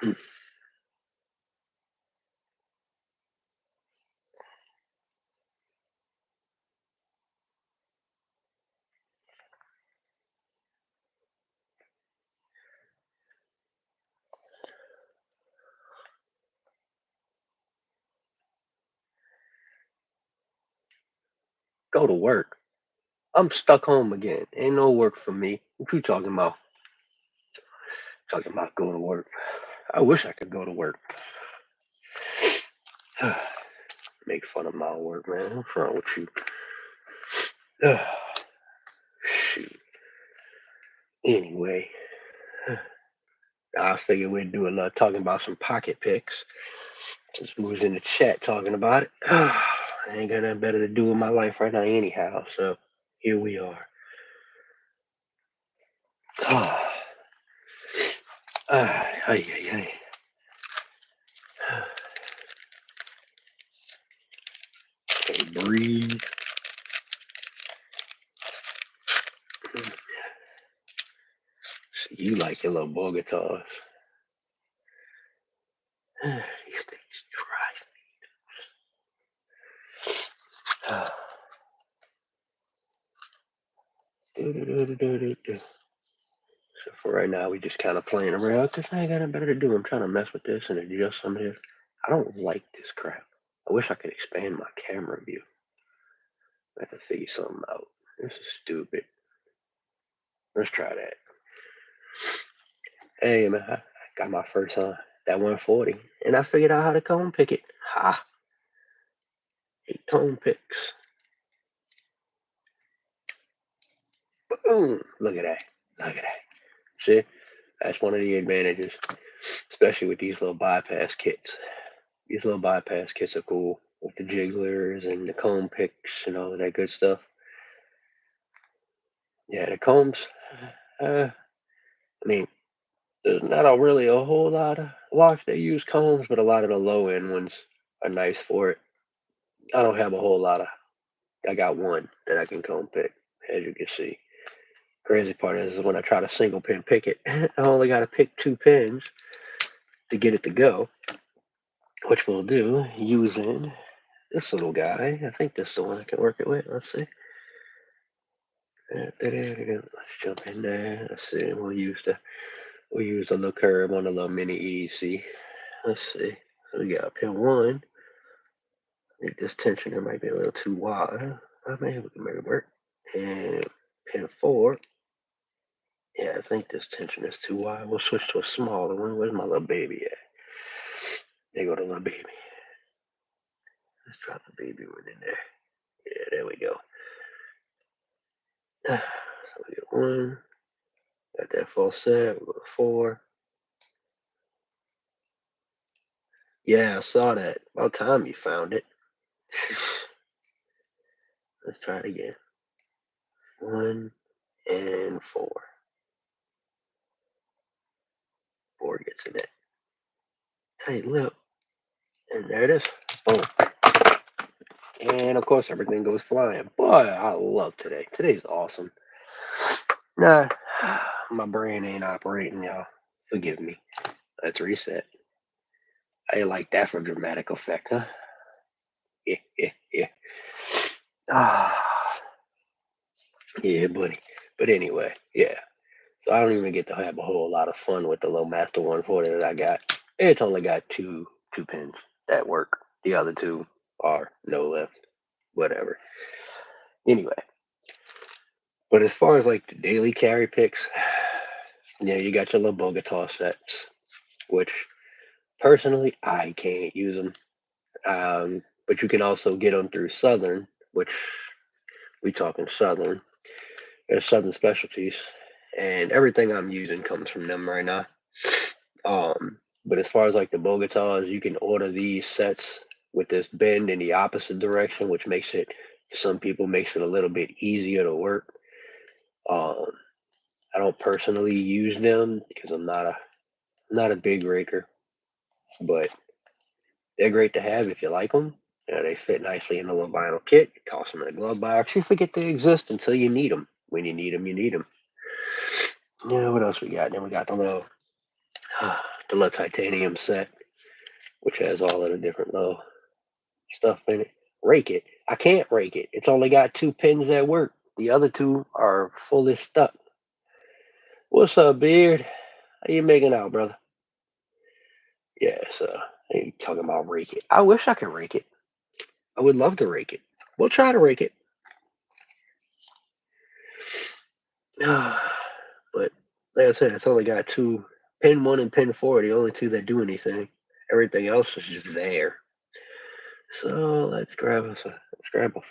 Go to work. I'm stuck home again. Ain't no work for me. What you talking about? Talking about go to work. I wish I could go to work. Make fun of my work, man. What's wrong with you? Shoot. Anyway, I figured we'd do a lot talking about some pocket picks since we was in the chat talking about it. I ain't got nothing better to do with my life right now, anyhow. So here we are. Ay, ay, ay. Okay, breathe. See, you like your little Bogatars. These things drive me. So for right now, we just kind of playing around because I ain't got nothing better to do. I'm trying to mess with this and adjust some of this. I don't like this crap. I wish I could expand my camera view. I have to figure something out. This is stupid. Let's try that. Hey man, I got my first that 140, and I figured out how to cone pick it. Ha! 8 cone picks. Boom! Look at that. Look at that. See, that's one of the advantages, especially with these little bypass kits. These little bypass kits are cool with the jigglers and the comb picks and all of that good stuff. Yeah, the combs. I mean, there's not really a whole lot of locks that use combs, but a lot of the low end ones are nice for it. I don't have a whole lot of. I got one that I can comb pick, as you can see. Crazy part is when I try to single pin pick it, I only got to pick 2 pins to get it to go, which we'll do using this little guy. I think this is the one I can work it with. Let's see. Let's jump in there. Let's see. We'll use the little curve on the little mini EC. Let's see. So we got pin 1. I think this tensioner might be a little too wide. Maybe we can make it work. And pin 4. Yeah, I think this tension is too wide. We'll switch to a smaller one. Where's my little baby at? There go the little baby. Let's drop the baby one in there. Yeah, there we go. So we get 1. Got that full set. We go 4. Yeah, I saw that. About time you found it. Let's try it again. 1 and 4. 4 gets in that tight lip. And there it is. Boom. And of course, everything goes flying. Boy, I love today. Today's awesome. Nah, my brain ain't operating, y'all. Forgive me. Let's reset. I like that for dramatic effect, huh? Yeah, yeah, yeah. Ah, yeah, buddy. But anyway, yeah. So I don't even get to have a whole lot of fun with the little Master 140 that I got. It's only got two pins that work. The other two are no lift. Whatever. Anyway, but as far as like the daily carry picks, yeah, you got your little Bogota sets, which personally I can't use them. But you can also get them through Southern, which we talking Southern. There's Southern Specialties, and everything I'm using comes from them right now. But as far as like the Bogotas, you can order these sets with this bend in the opposite direction, which makes it some people makes it a little bit easier to work. Um, I don't personally use them because I'm not a big raker, but they're great to have if you like them. They fit nicely in the little vinyl kit. You toss them in a glove box. You forget they exist until you need them. When you need them, you need them. Yeah, what else we got? Then we got the little the little titanium set, which has all of the different little stuff in it. Rake it. I can't rake it. It's only got 2 pins that work. The other 2 are fully stuck. What's up, Beard? How you making out, brother? Yeah, so you talking about rake it. I wish I could rake it. I would love to rake it. We'll try to rake it. But like I said, it's only got 2. Pin 1 and pin 4 are the only 2 that do anything. Everything else is just there. So let's grab a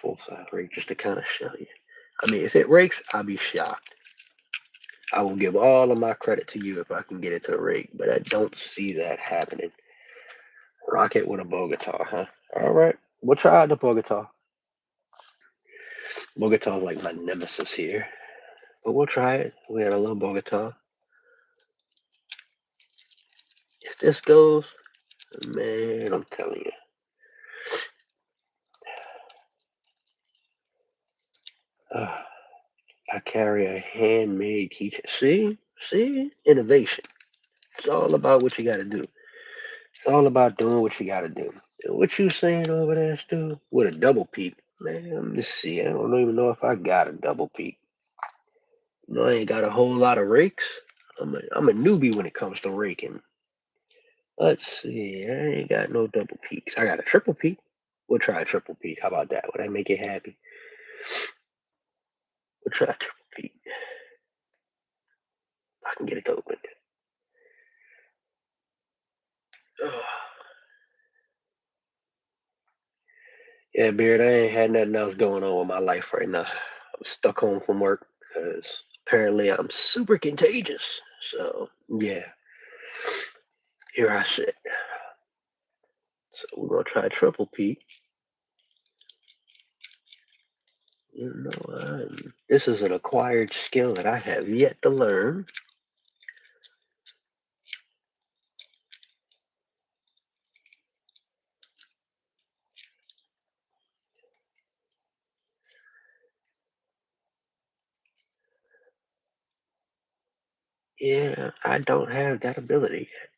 full size rake just to kind of show you. I mean, if it rakes, I'll be shocked. I will give all of my credit to you if I can get it to rake, but I don't see that happening. Rocket with a Bogota, huh? All right, we'll try the Bogota. Bogota is like my nemesis here, but we'll try it. We had a little Bogota. If this goes, man, I'm telling you. I carry a handmade keychain. See, innovation. It's all about what you got to do. It's all about doing what you got to do. What you saying over there, Stu? With a double peak, man. Let me see. I don't even know if I got a double peak. No, I ain't got a whole lot of rakes. I'm a newbie when it comes to raking. Let's see. I ain't got no double peaks. I got a triple peak. We'll try a triple peak. How about that? Would that make it happy? We'll try a triple peak. I can get it open. Oh. Yeah, Beard, I ain't had nothing else going on with my life right now. I'm stuck home from work because apparently I'm super contagious. So, yeah, here I sit. So, we're going to try triple peak. You know, this is an acquired skill that I have yet to learn. Yeah, I don't have that ability yet.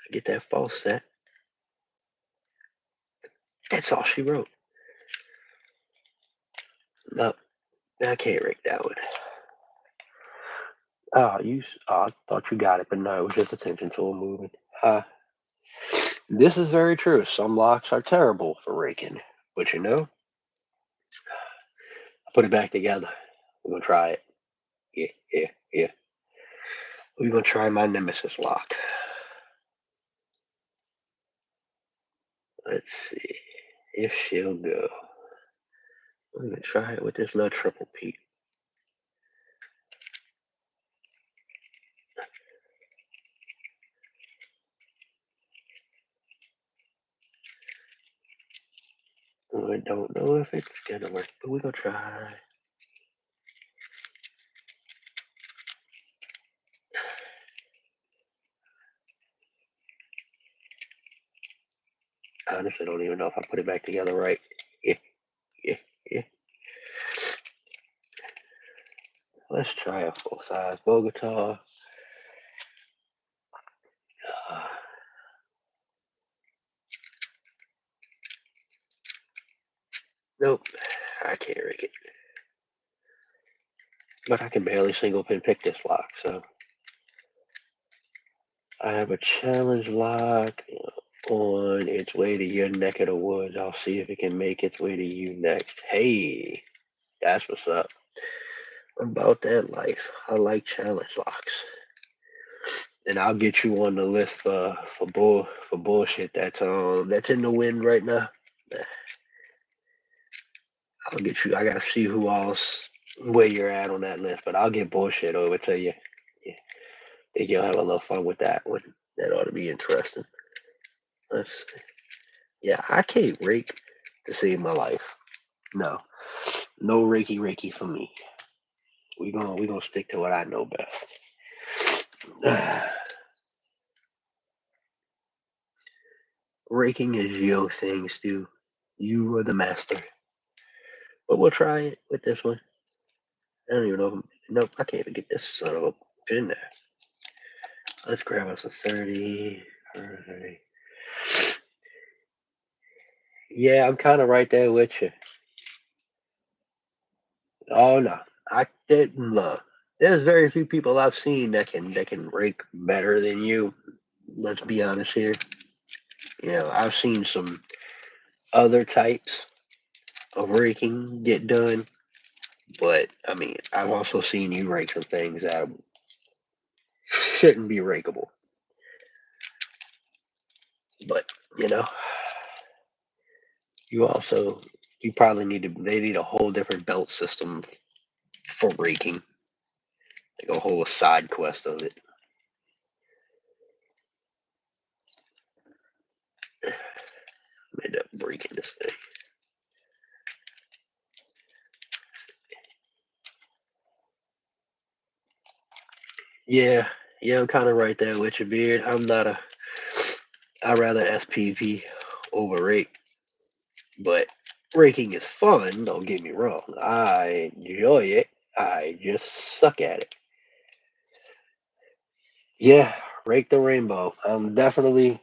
I get that false set. That's all she wrote. No, I can't rake that one. Oh, I thought you got it, but no, it was just attention tool moving. This is very true. Some locks are terrible for raking, but I put it back together. We're gonna try it. Yeah, yeah, yeah. We're gonna try my Nemesis lock. Let's see if she'll go. I'm gonna try it with this little triple peak. I don't know if it's gonna work, but we're gonna try. I honestly don't even know if I put it back together right. Yeah, yeah, yeah. Let's try a full size Bogota. Nope, I can't rig it. But I can barely single pin pick this lock, so I have a challenge lock on its way to your neck of the woods. I'll see if it can make its way to you next. Hey, that's what's up. About that life. I like challenge locks. And I'll get you on the list for bullshit that's in the wind right now. I'll get you. I gotta see who else where you're at on that list, but I'll get bullshit over to you. Yeah, think you'll have a little fun with that one. That ought to be interesting. Let's see. Yeah, I can't rake to save my life. No, no Reiki for me. We gonna stick to what I know best. Raking is your thing, Stu. You are the master. But we'll try it with this one. I don't even know Nope, I can't even get this son of a pin there. Let's grab us a 30. 30. Yeah, I'm kind of right there with you. Oh no, I didn't look. There's very few people I've seen that can rake better than you. Let's be honest here. You know, I've seen some other types of raking get done, but I mean, I've also seen you rake some things that shouldn't be rakeable. But you know, you also you probably need to. They need a whole different belt system for raking, like a whole side quest of it. I end up breaking this thing. Yeah, yeah, I'm kind of right there with you, Beard. I'm not a. I rather SPV over rake, but raking is fun. Don't get me wrong. I enjoy it. I just suck at it. Yeah, rake the rainbow. I'm definitely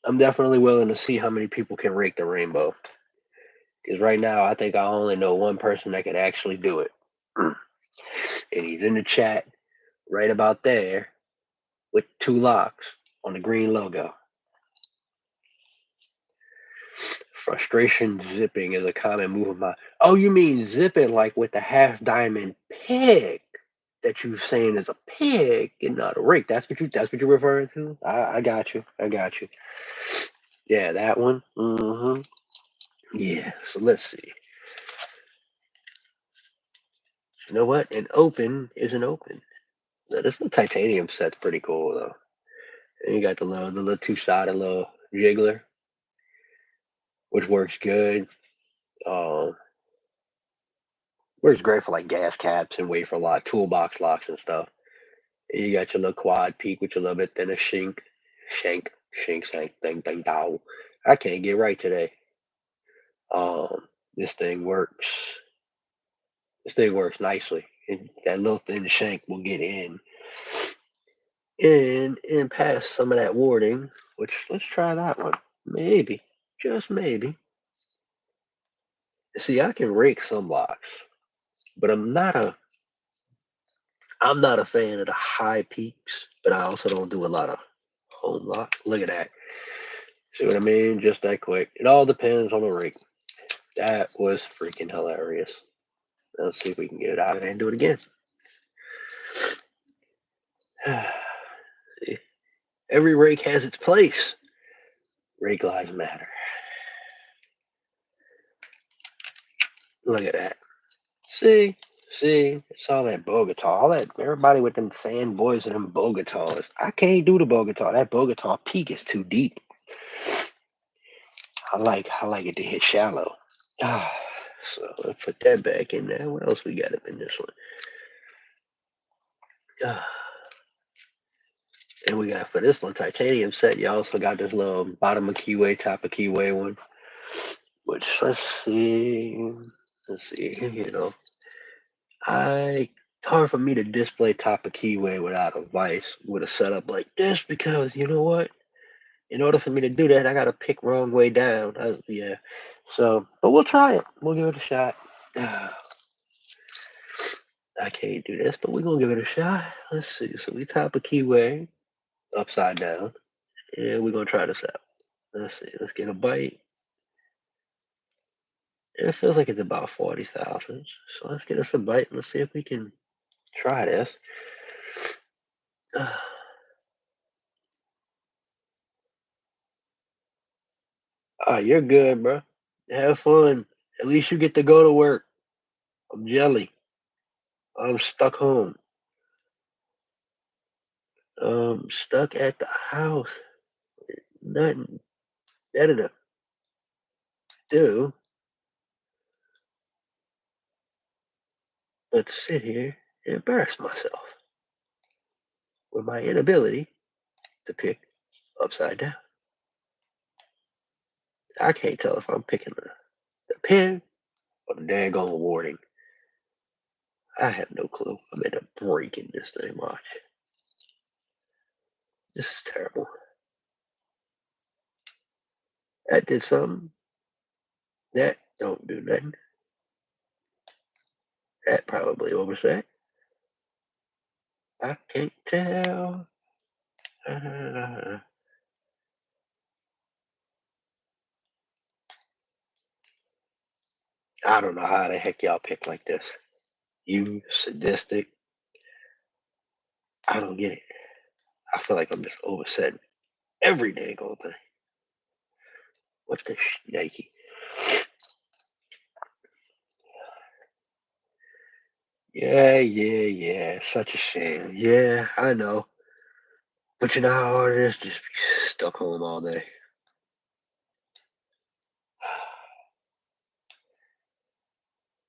willing to see how many people can rake the rainbow. Because right now, I think I only know one person that can actually do it, and he's in the chat right about there with 2 locks on the green logo. Frustration zipping is a common move of mine. Oh, you mean zipping like with the half diamond peg that you're saying is a peg and not a rake. That's what you're referring to? I got you. I got you. Yeah, that one. Yeah, so let's see. You know what? An open is an open. Now, this little titanium set's pretty cool though. And you got the little two-sided little jiggler, which works good. Um, works great for like gas caps and wafer lock, toolbox locks and stuff. And you got your little quad peak with your little bit thinner shank, thing, dow. I can't get right today. This thing works. This thing works nicely. And that little thin shank will get in and pass some of that warding. Which let's try that one. Maybe, just maybe. See, I can rake some blocks, but I'm not a fan of the high peaks. But I also don't do a lot of home lock. Look at that. See what I mean? Just that quick. It all depends on the rake. That was freaking hilarious. Let's see if we can get it out and do it again. See, every rake has its place. Rake lives matter. Look at that. See, it's all that Bogota. All that everybody with them fanboys and them Bogotas. I can't do the Bogota. That Bogota peak is too deep. I like it to hit shallow. So let's put that back in there. What else we got up in this one? And we got for this little titanium set, you also got this little bottom of keyway, top of keyway one. Which let's see, it's hard for me to display top of keyway without a vice with a setup like this because you know what? In order for me to do that, I gotta pick wrong way down. Yeah. So, but we'll try it. We'll give it a shot. I can't do this, but we're gonna give it a shot. Let's see. So we top a keyway upside down, and we're gonna try this out. Let's see. Let's get a bite. It feels like it's about 40,000. So let's get us a bite. Let's see if we can try this. You're good, bro. Have fun. At least you get to go to work. I'm jelly. I'm stuck home. Stuck at the house. Nothing better to do but sit here and embarrass myself with my inability to pick upside down. I can't tell if I'm picking the pen or the daggone warding. I have no clue. I'm at a break in this thing. Watch. This is terrible. That did something. That don't do nothing. That probably overset. I can't tell. I don't know how the heck y'all pick like this. You sadistic. I don't get it. I feel like I'm just oversetting every dang old thing. What the Nike? Yeah. Such a shame. Yeah, I know. But you know how hard it is just be stuck home all day.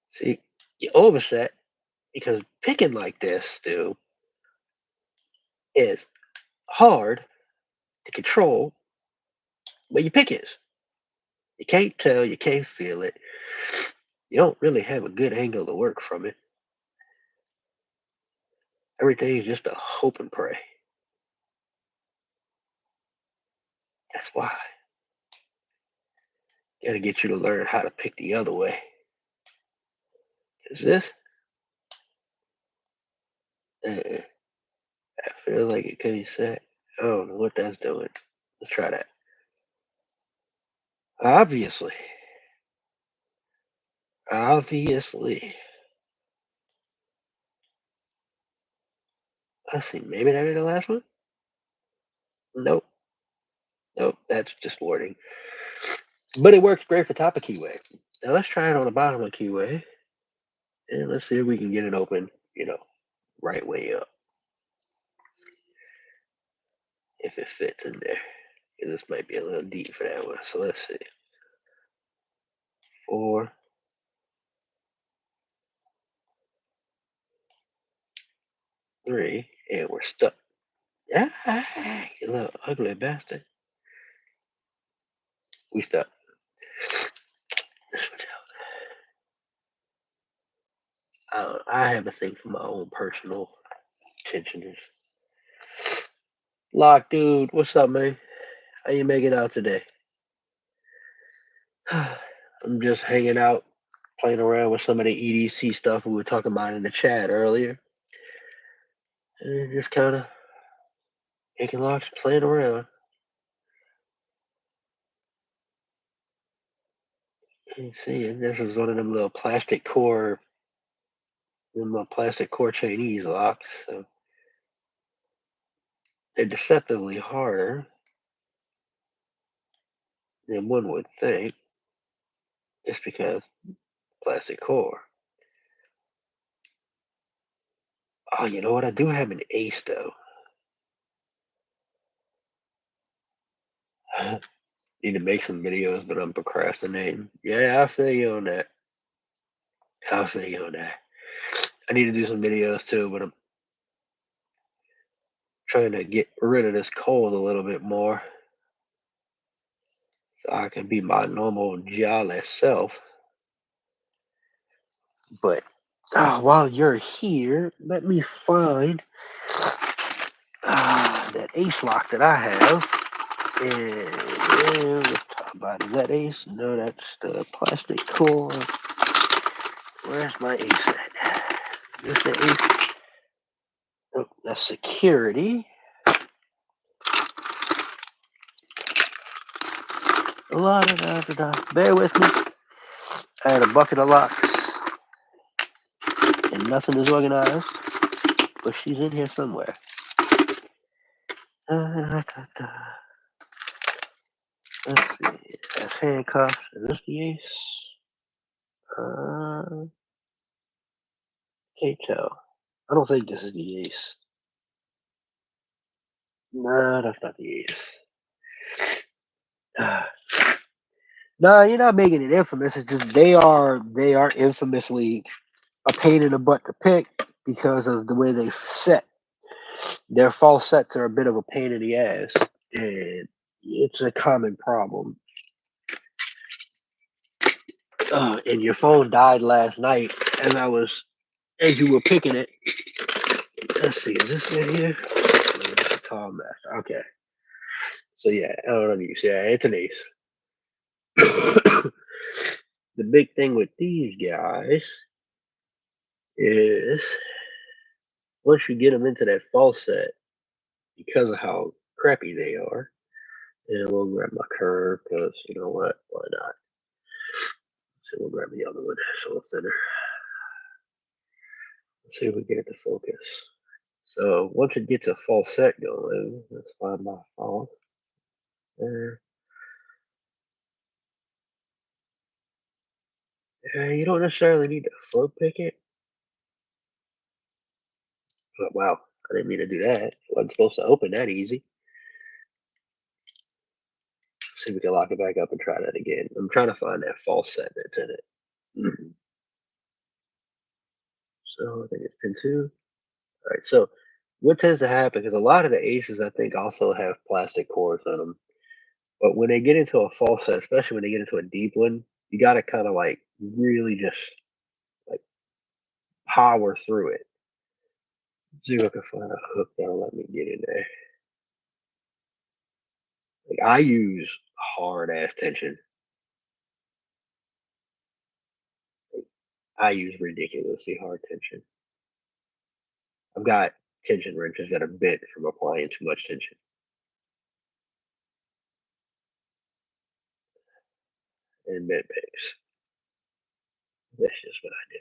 See, you overset because picking like this, Stu, is hard to control where your pick is. You can't tell, you can't feel it. You don't really have a good angle to work from it. Everything is just a hope and pray. That's why. Gotta get you to learn how to pick the other way. Is this? I feel like it could be set. I don't know what that's doing. Let's try that. Obviously. Obviously. Let's see. Maybe that ain't the last one? Nope. Nope. That's just wording. But it works great for top of keyway. Now let's try it on the bottom of keyway. And let's see if we can get it open, right way up. If it fits in there. This might be a little deep for that one. So let's see. 4, 3, and we're stuck. Ah, you little ugly bastard. We stuck. Switch out. I have a thing for my own personal tensioners. Lock, dude. What's up, man? How you making out today? I'm just hanging out, playing around with some of the EDC stuff we were talking about in the chat earlier. And just kind of making locks, playing around. You see, and this is one of them little plastic core Chinese locks. So they're deceptively harder than one would think, just because plastic core. Oh, you know what? I do have an ace though. Need to make some videos, but I'm procrastinating. Yeah, I feel you on that. I feel you on that. I need to do some videos too, but I'm trying to get rid of this cold a little bit more so I can be my normal jolly self. But while you're here, let me find that ace lock that I have. And let's talk about it. Is that ace? No, that's the plastic core. Where's my ace at? Is this the ace? Oh, that's security. Bear with me. I had a bucket of locks. And nothing is organized. But she's in here somewhere. Let's see. That's handcuffs. Is this the ace? Can't tell. I don't think this is the ace. No, that's not the ace. No, you're not making it infamous. It's just they are infamously a pain in the butt to pick because of the way they set. Their false sets are a bit of a pain in the ass, and it's a common problem. And your phone died last night as I was as you were picking it. Let's see, is this it here? No, that's a tall master. Okay. So yeah, I don't know if you see that. It's an ace. The big thing with these guys is once you get them into that false set, because of how crappy they are, and we'll grab my curve because you know what? Why not? So we'll grab the other one so it's thinner. Let's see if we get it to focus. So once it gets a false set going, let's find my false there. You don't necessarily need to float pick it. But wow, I didn't mean to do that. It wasn't supposed to open that easy. See if we can lock it back up and try that again. I'm trying to find that false set that's in it. So I think it's pin two. All right. So what tends to happen, because a lot of the aces I think also have plastic cores on them, but when they get into a false set, especially when they get into a deep one, you got to kind of like really just like power through it. See if I can find a hook that'll let me get in there. Like I use hard ass tension. I use ridiculously hard tension. I've got tension wrenches that are bent from applying too much tension and bent picks. That's just what I do.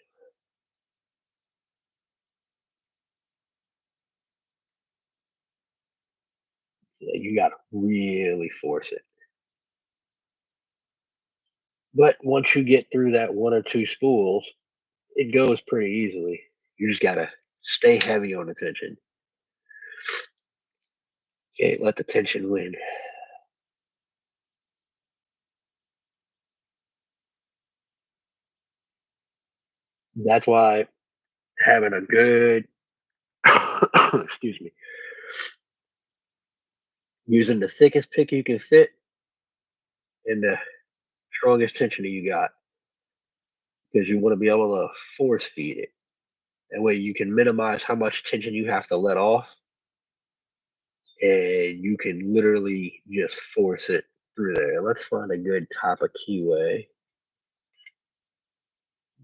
So you got to really force it. But once you get through that one or two spools, it goes pretty easily. You just got to stay heavy on the tension. Can't let the tension win. That's why having a good, excuse me, using the thickest pick you can fit and the strongest tension that you got, because you want to be able to force feed it. That way you can minimize how much tension you have to let off, and you can literally just force it through there. Let's find a good top of keyway.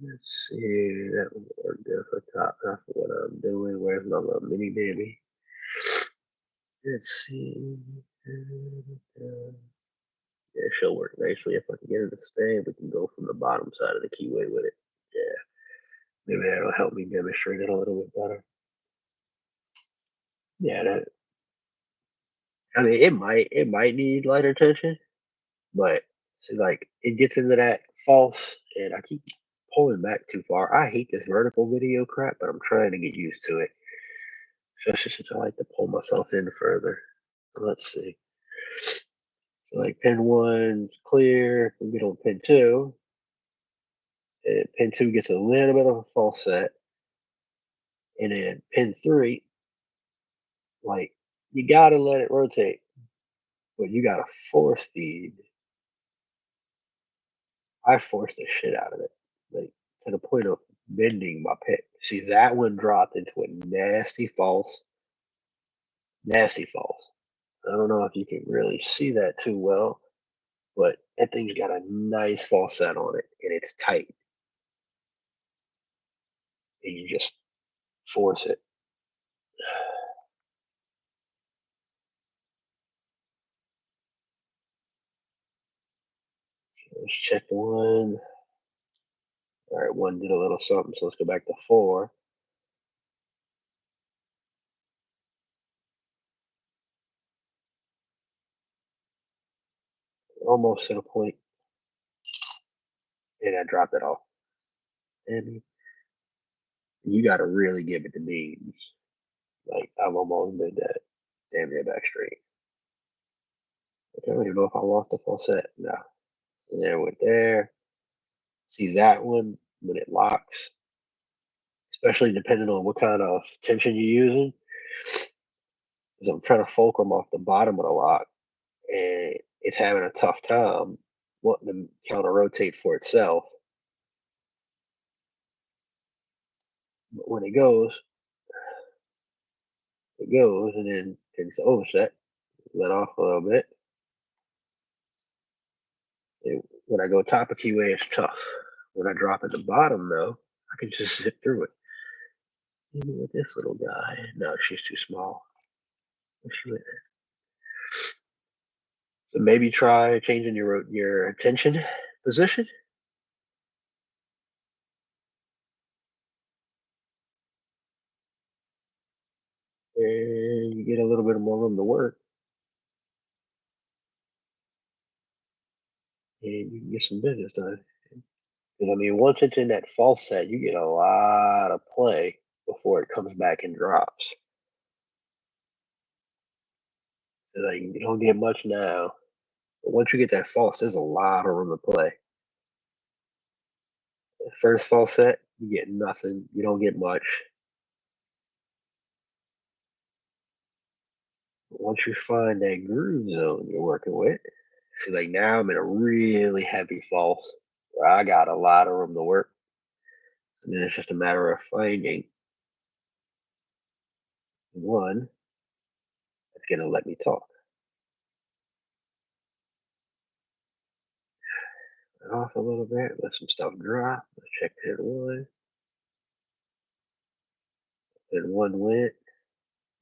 Let's see, that would work good for top half of what I'm doing. Where's my little mini baby? Let's see. Yeah, she'll work nicely. If I can get her to stay, we can go from the bottom side of the keyway with it. Yeah, maybe that'll help me demonstrate it a little bit better. Yeah, that. I mean, it might need lighter tension, but see, like it gets into that false, and I keep pulling back too far. I hate this vertical video crap, but I'm trying to get used to it. Especially since I like to pull myself in further. Let's see. So like pin one's clear. We get on pin two. And pin two gets a little bit of a false set. And then pin three, like you gotta let it rotate, but you gotta force feed. I forced the shit out of it. Like to the point of bending my pick. See that one dropped into a nasty false. Nasty false. I don't know if you can really see that too well, but that thing's got a nice false set on it and it's tight. And you just force it. Let's check one. All right, one did a little something, so let's go back to four. Almost to the point, and I dropped it off. And you got to really give it the beans. Like I've almost did that. Damn near back straight. I don't even know if I lost the full set. No. So there it went there. See that one when it locks, especially depending on what kind of tension you're using. Because I'm trying to fulcrum off the bottom of the lock, and it's having a tough time wanting to counter rotate for itself. But when it goes, and then takes the overset, let off a little bit. When I go top of keyway, it's tough. When I drop at the bottom, though, I can just zip through it. Even with this little guy. No, she's too small. Where's she at? So maybe try changing your attention position, and you get a little bit more room to work, and you can get some business done. Because I mean, once it's in that false set, you get a lot of play before it comes back and drops. So like you don't get much now, but once you get that false, there's a lot of room to play. The first false set, you get nothing. You don't get much. But once you find that groove zone you're working with, see, like now I'm in a really heavy false where I got a lot of room to work. And then it's just a matter of finding one that's going to let me talk. Off a little bit, let some stuff drop. Let's check pin one. Pin one went.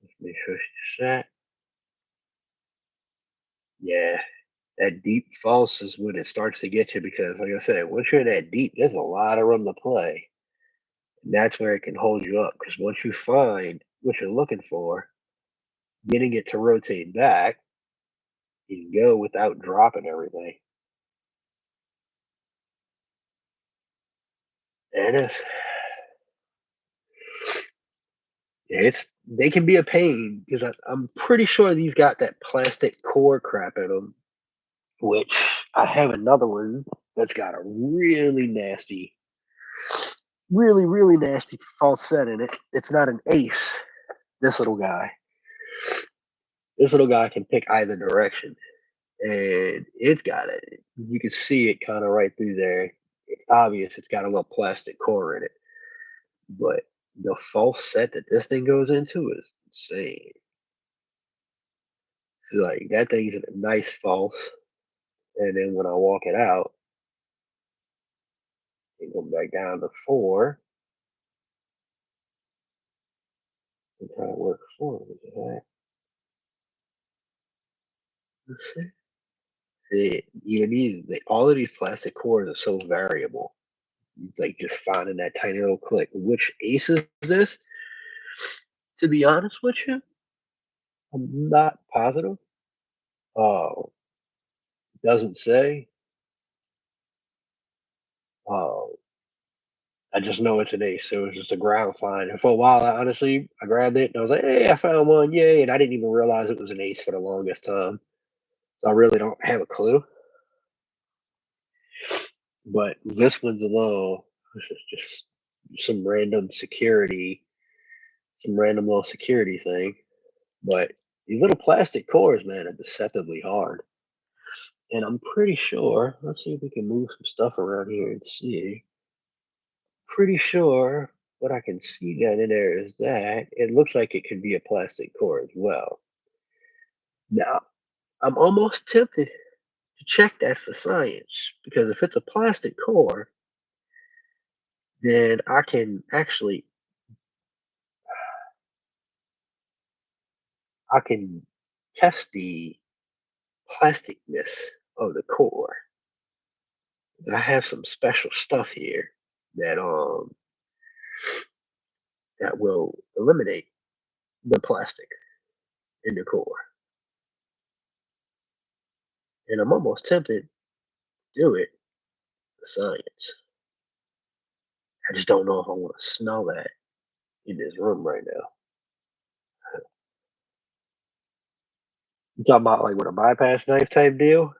Let's make sure she's set. Yeah, that deep false is when it starts to get you because, like I said, once you're in that deep, there's a lot of room to play. And that's where it can hold you up because once you find what you're looking for, getting it to rotate back, you can go without dropping everything. And it's they can be a pain because I'm pretty sure these got that plastic core crap in them, which I have another one that's got a really nasty false set in it. It's not an ace. This little guy, this little guy can pick either direction, and it's got it. You can see it kind of right through there. It's obvious. It's got a little plastic core in it, but the false set that this thing goes into is insane. So, like that thing's a nice false, and then when I walk it out, it go back down to four and try to work forward. Right? Let's see. Yeah, all of these plastic cores are so variable. It's like just finding that tiny little click. Which ace is this? To be honest with you, I'm not positive. Oh, doesn't say. Oh, I just know it's an ace. So it was just a ground find. And for a while, I grabbed it and I was like, "Hey, I found one! Yay!" And I didn't even realize it was an ace for the longest time. So I really don't have a clue. But this one's alone. This is just some random little security thing. But these little plastic cores, man, are deceptively hard. And I'm pretty sure, let's see if we can move some stuff around here and see. Pretty sure what I can see down in there is that it looks like it could be a plastic core as well. Now, I'm almost tempted to check that for science because if it's a plastic core, then I can test the plasticness of the core. I have some special stuff here that that will eliminate the plastic in the core. And I'm almost tempted to do it for science. I just don't know if I want to smell that in this room right now. You talking about like with a bypass knife type deal?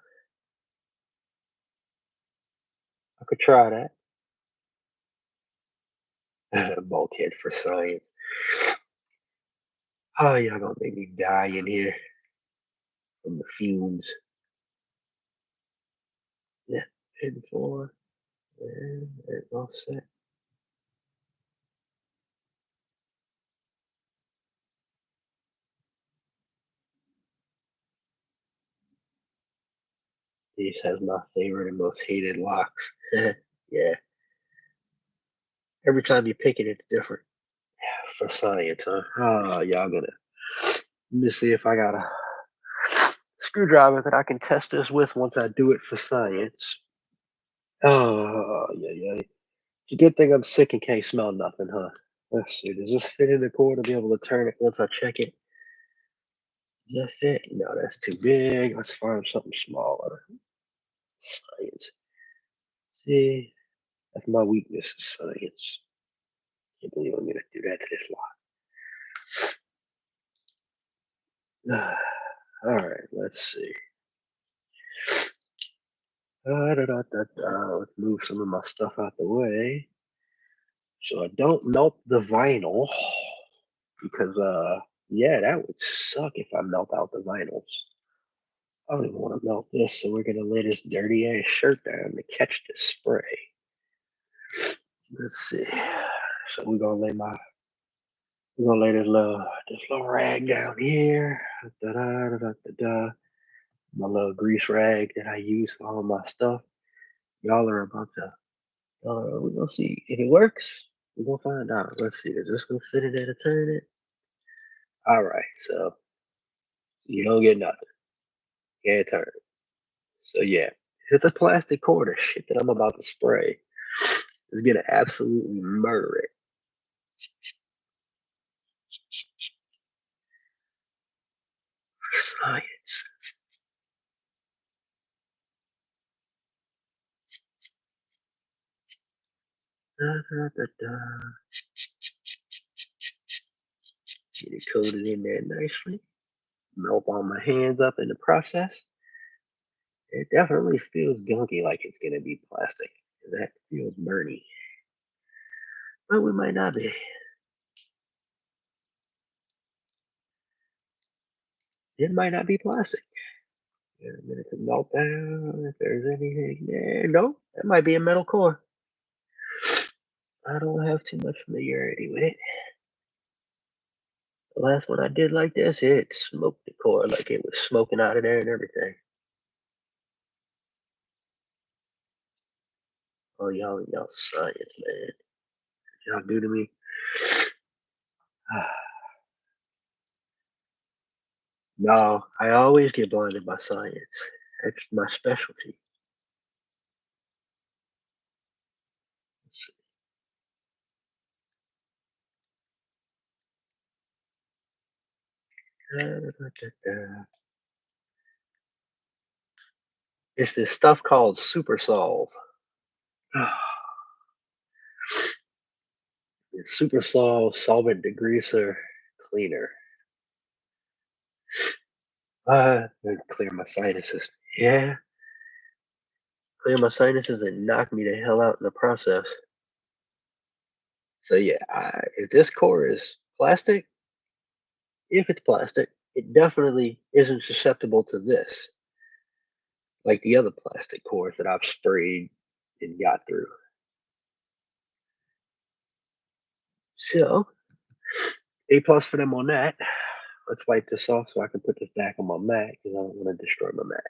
I could try that. Bulkhead for science. Oh, y'all gonna make me die in here from the fumes. Yeah, pin four. And all set. These has my favorite and most hated locks. Yeah. Every time you pick it, it's different. For science, huh? Oh, y'all gonna let me see if I got a screwdriver that I can test this with once I do it for science. Oh, yeah, yeah. It's a good thing I'm sick and can't smell nothing, huh? Let's see. Does this fit in the cord to be able to turn it once I check it? Does that fit? No, that's too big. Let's find something smaller. Science. See, that's my weakness is science. Can't believe I'm gonna do that to this lock. All right, let's see. Let's move some of my stuff out the way so I don't melt the vinyl because yeah, that would suck if I melt out the vinyls. I don't even want to melt this, so we're gonna lay this dirty ass shirt down to catch the spray. Let's see. So we're gonna lay this little rag down here. Da, da, da, da, da, da. My little grease rag that I use for all my stuff. Y'all are about to we're gonna see if it works. We're gonna find out. Let's see. Is this gonna fit in there to turn it? All right. So you don't get nothing. Can't turn it. So yeah, it's a plastic cord of shit that I'm about to spray. It's gonna absolutely murder it. Science. Da, da, da, da. Get it coated in there nicely. Melt all my hands up in the process. It definitely feels gunky like it's gonna be plastic. That feels burny. But we might not be. It might not be plastic. Give it a minute to melt down if there's anything there. No, that might be a metal core. I don't have too much familiarity with it. The last one I did like this, it smoked the core like it was smoking out of there and everything. Oh, y'all science, man. Y'all do to me. No, I always get blinded by science. That's my specialty. It's this stuff called Super Solve. It's Super Solve Solvent Degreaser Cleaner. Clear my sinuses. Yeah, clear my sinuses and knock me the hell out in the process. So yeah, if this core is plastic, if it's plastic, it definitely isn't susceptible to this, like the other plastic cores that I've sprayed and got through. So A plus for them on that. Let's wipe this off so I can put this back on my Mac because I don't want to destroy my Mac.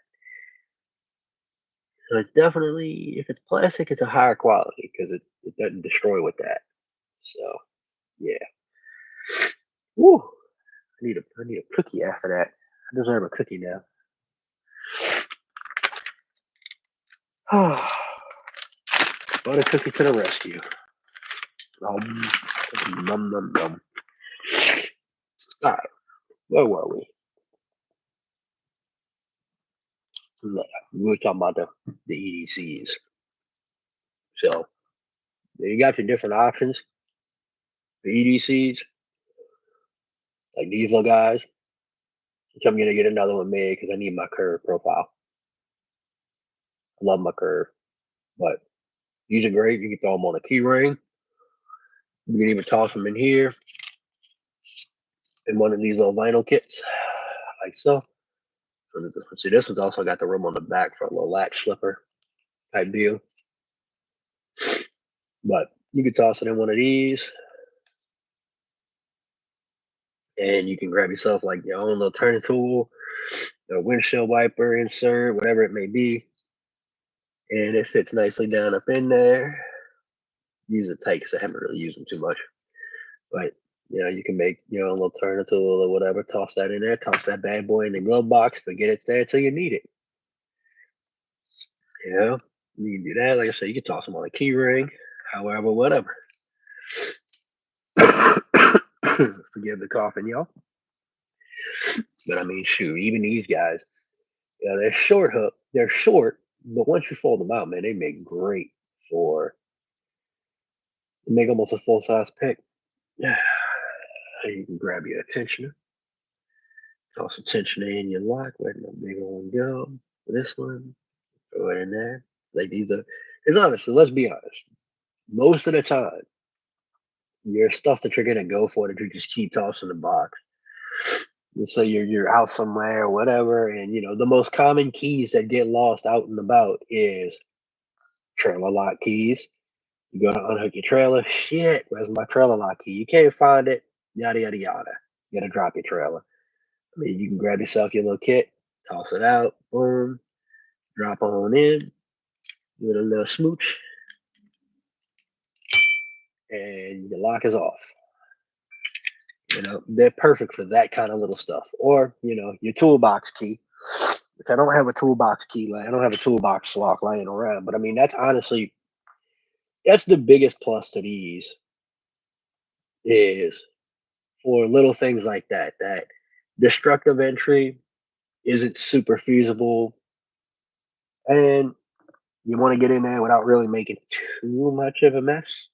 So it's definitely, if it's plastic, it's a higher quality because it doesn't destroy with that. So yeah. Woo! I need a cookie after that. I deserve a cookie now. Butter cookie to the rescue. Um, num num num. All right, where were we? Yeah, we were talking about the EDCs. So you got your different options. The EDCs, like these little guys, which I'm gonna get another one made because I need my curve profile. I love my curve, but these are great. You can throw them on a key ring. You can even toss them in here in one of these little vinyl kits, like so. See, this one's also got the room on the back for a little latch slipper type deal. But you can toss it in one of these, and you can grab yourself like your own little turning tool, a windshield wiper insert, whatever it may be. and it fits nicely down up in there. Use it tight because I haven't really used them too much. But you can make your own little turner tool or whatever. Toss that in there. Toss that bad boy in the glove box. Forget it's there till you need it. You can do that. Like I said, you can toss them on a key ring, however, whatever. Forgive the coughing, y'all. But I mean, shoot, even these guys, they're short hook. They're short, but once you fold them out, man, they make great for make almost a full size pick. You can grab your tensioner, toss a tensioner in your lock, let the big one go. This one, throw it in there. Like these are, it's honestly, let's be honest. Most of the time, your stuff that you're gonna go for that you just keep tossing the box. So you're out somewhere or whatever, and the most common keys that get lost out and about is trailer lock keys. You go to unhook your trailer. Shit, where's my trailer lock key? You can't find it. Yada yada yada. You gotta drop your trailer. I mean, you can grab yourself your little kit, toss it out, boom, drop on in, with a little smooch, and your lock is off. They're perfect for that kind of little stuff. Or, your toolbox key. Which I don't have a toolbox key. I don't have a toolbox lock lying around. But I mean, that's the biggest plus to these is for little things like that. That destructive entry isn't super feasible, and you want to get in there without really making too much of a mess.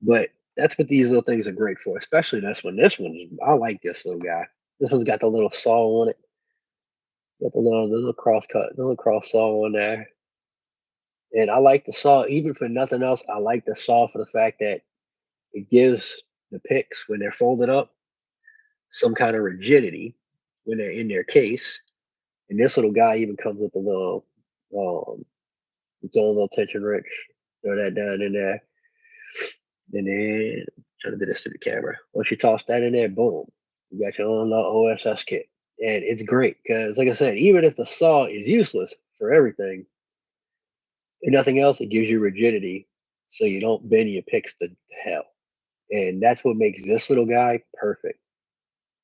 But that's what these little things are great for, especially this one. I like this little guy. This one's got the little saw on it. Got the little cross cut, the little cross saw on there. And I like the saw, even for nothing else. I like the saw for the fact that it gives the picks when they're folded up some kind of rigidity when they're in their case. And this little guy even comes with a little, its own little tension wrench. Throw that down in there, and then try to do this to the camera. Once you toss that in there, boom, you got your own little OSS kit, and it's great because, like I said, even if the saw is useless for everything, if nothing else, it gives you rigidity, so you don't bend your picks to hell. And that's what makes this little guy perfect.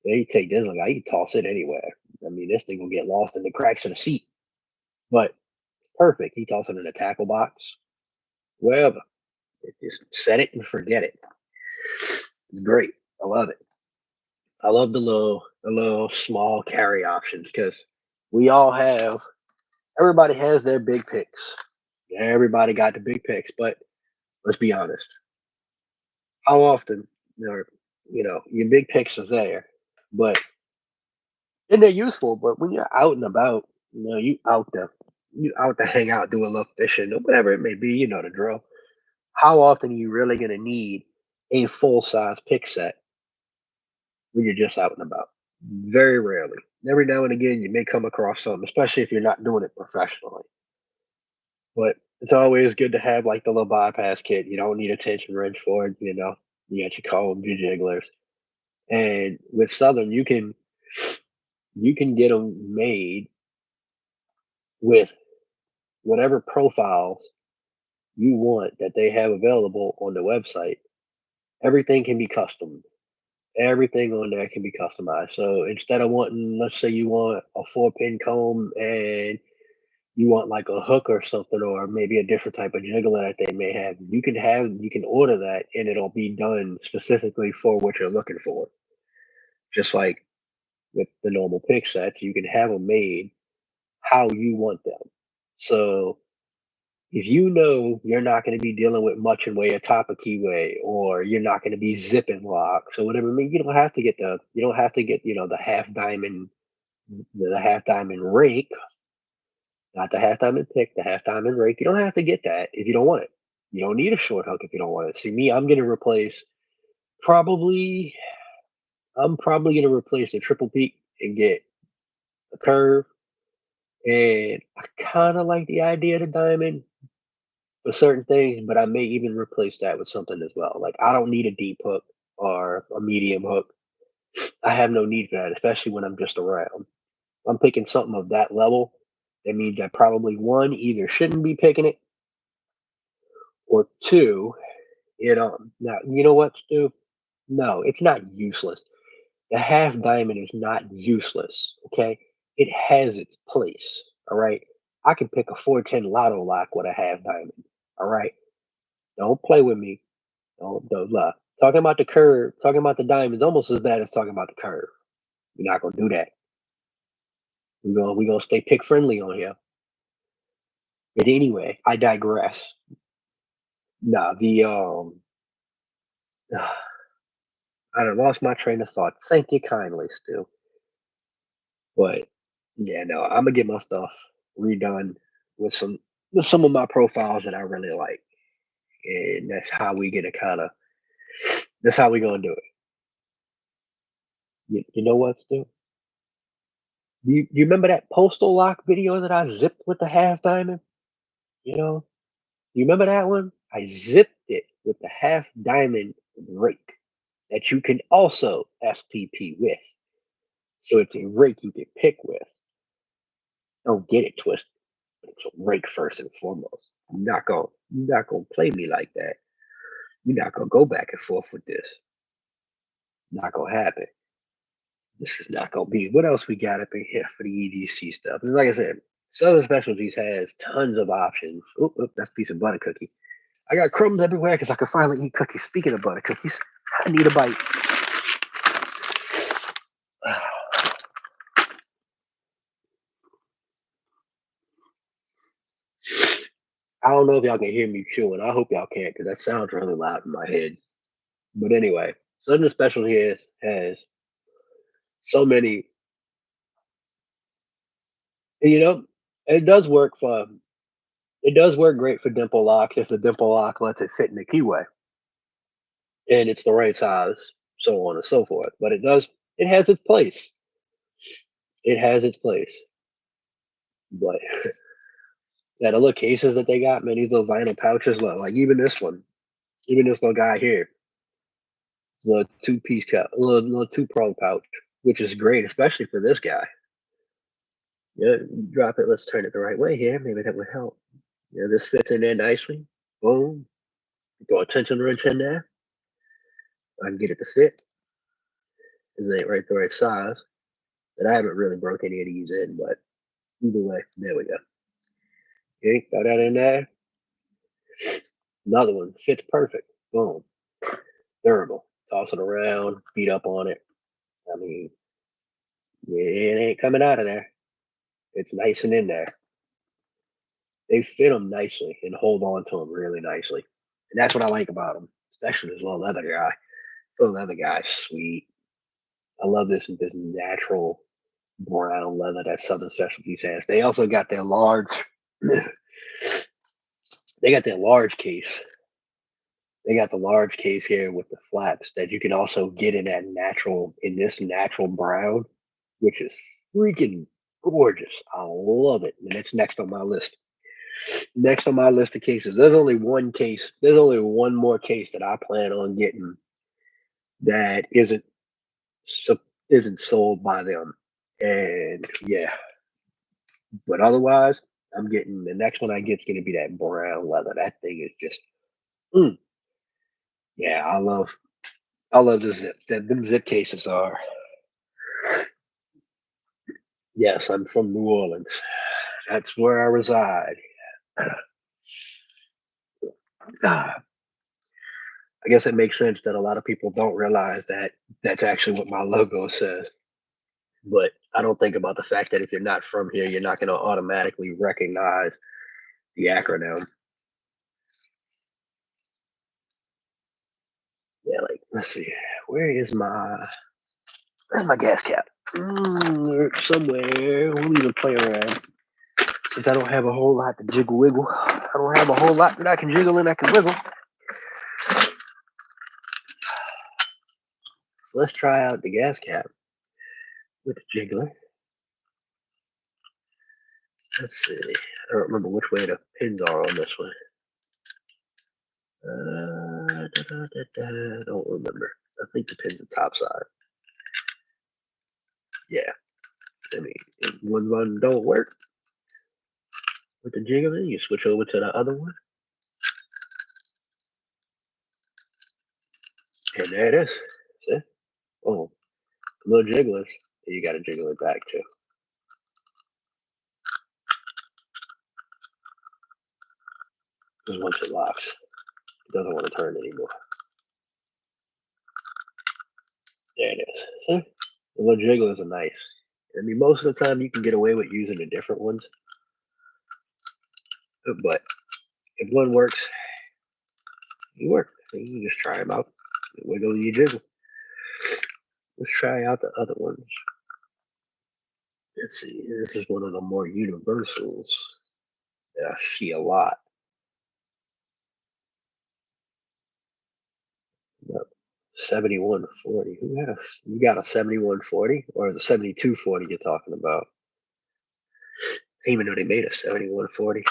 You take this little guy, you can toss it anywhere. I mean, this thing will get lost in the cracks of the seat, but it's perfect. You toss it in a tackle box, wherever. Just set it and forget it. It's great. I love it. I love the little small carry options because we all have everybody has their big picks. Everybody got the big picks, but let's be honest. How often are your big picks are there, but and they're useful. But when you're out and about, you out to hang out, do a little fishing, or whatever it may be. You know the drill. How often are you really going to need a full size pick set when you're just out and about? Very rarely. Every now and again, you may come across something, especially if you're not doing it professionally. But it's always good to have like the little bypass kit. You don't need a tension wrench for it. You got your combs, your jigglers, and with Southern, you can get them made with whatever profiles you want that they have available on the website. Everything can be custom. Everything on there can be customized. So instead of wanting, let's say you want a 4-pin comb and you want like a hook or something, or maybe a different type of jiggler that they may have, you can order that and it'll be done specifically for what you're looking for. Just like with the normal pick sets, you can have them made how you want them. So if you know you're not going to be dealing with much in way of top of keyway, or you're not going to be zipping locks or whatever, I mean, you don't have to get the half diamond rake, not the half diamond pick, the half diamond rake. You don't have to get that if you don't want it. You don't need a short hook if you don't want it. See me, probably I'm probably gonna replace the triple peak and get a curve. And I kind of like the idea of the diamond for certain things, but I may even replace that with something as well. Like I don't need a deep hook or a medium hook. I have no need for that, especially when I'm just around. I'm picking something of that level. That means that probably one, either shouldn't be picking it, or two, now you know what, Stu? No, it's not useless. The half diamond is not useless. Okay, it has its place. All right, I can pick a 410 lotto lock with a half diamond. All right, don't play with me. Don't lie. Talking about the curve, talking about the diamond is almost as bad as talking about the curve. We're not gonna do that. We're gonna stay pick friendly on here. But anyway, I digress. Nah, I done lost my train of thought. Thank you kindly, Stu. But yeah, no, I'm gonna get my stuff redone with some of my profiles that I really like, and that's how we get a kind of that's how we gonna do it. You know what, Stu? You remember that postal lock video that I zipped with the half diamond? You know, you remember that one? I zipped it with the half diamond rake that you can also SPP with. So it's a rake you can pick with. Don't get it twisted. It's a rake first and foremost. You're not gonna play me like that. You're not gonna go back and forth with this. Not gonna happen. This is not gonna be. What else we got up in here for the EDC stuff? And like I said, Southern Specialties has tons of options. Oh, that's a piece of butter cookie. I got crumbs everywhere because I can finally eat cookies. Speaking of butter cookies, I need a bite. I don't know if y'all can hear me chewing. I hope y'all can because that sounds really loud in my head. But anyway, Southern Specialty has so many. You know, it does work for. It does work great for dimple locks if the dimple lock lets it fit in the keyway and it's the right size, so on and so forth. But it does. It has its place. It has its place. But yeah, the little cases that they got, man, these little vinyl pouches, like even this one, even this little guy here, it's a little two-piece cup, little two-prong pouch, which is great, especially for this guy. Yeah, you drop it. Let's turn it the right way here. Maybe that would help. Yeah, this fits in there nicely. Boom. Throw a tension wrench in there. I can get it to fit. This ain't right the right size. But I haven't really broke any of these in, but either way, there we go. Okay, got that in there. Another one fits perfect. Boom. Durable. Toss it around, beat up on it. I mean, it ain't coming out of there. It's nice and in there. They fit them nicely and hold on to them really nicely. And that's what I like about them, especially this little leather guy. The leather guy's sweet. I love this natural brown leather that Southern Specialties has. They also got their large they got their large case. They got the large case here with the flaps that you can also get in this natural brown, which is freaking gorgeous. I love it. And it's next on my list. Next on my list of cases. There's only one case. There's only one more case that I plan on getting that so, isn't sold by them. And yeah, but otherwise, I'm getting the next one I get is going to be that brown leather. That thing is just, mm, yeah. I love the zip. Them zip cases are. Yes, I'm from New Orleans. That's where I reside. I guess it makes sense that a lot of people don't realize that that's actually what my logo says. But I don't think about the fact that if you're not from here, you're not going to automatically recognize the acronym. Yeah, like let's see, where's my gas cap? Somewhere. We'll even play around. Since I don't have a whole lot to jiggle wiggle, I don't have a whole lot that I can jiggle and I can wiggle. So let's try out the gas cap with the jiggler. Let's see. I don't remember which way the pins are on this one. I don't remember. I think the pin's the top side. Yeah. I mean, if one don't work, with the jiggling, you switch over to the other one, and there it is. See? Oh, little jigglers. You got to jiggle it back too. Because once it locks, it doesn't want to turn anymore. There it is. See? The little jigglers are nice. I mean, most of the time you can get away with using the different ones, but if one works, you work. So you can just try them out. Wiggle your jiggle. Let's try out the other ones. Let's see. This is one of the more universals that I see a lot. Yep. 7140. Who had a? You got a 7140 or the 7240 you're talking about? I didn't even know they made a 7140.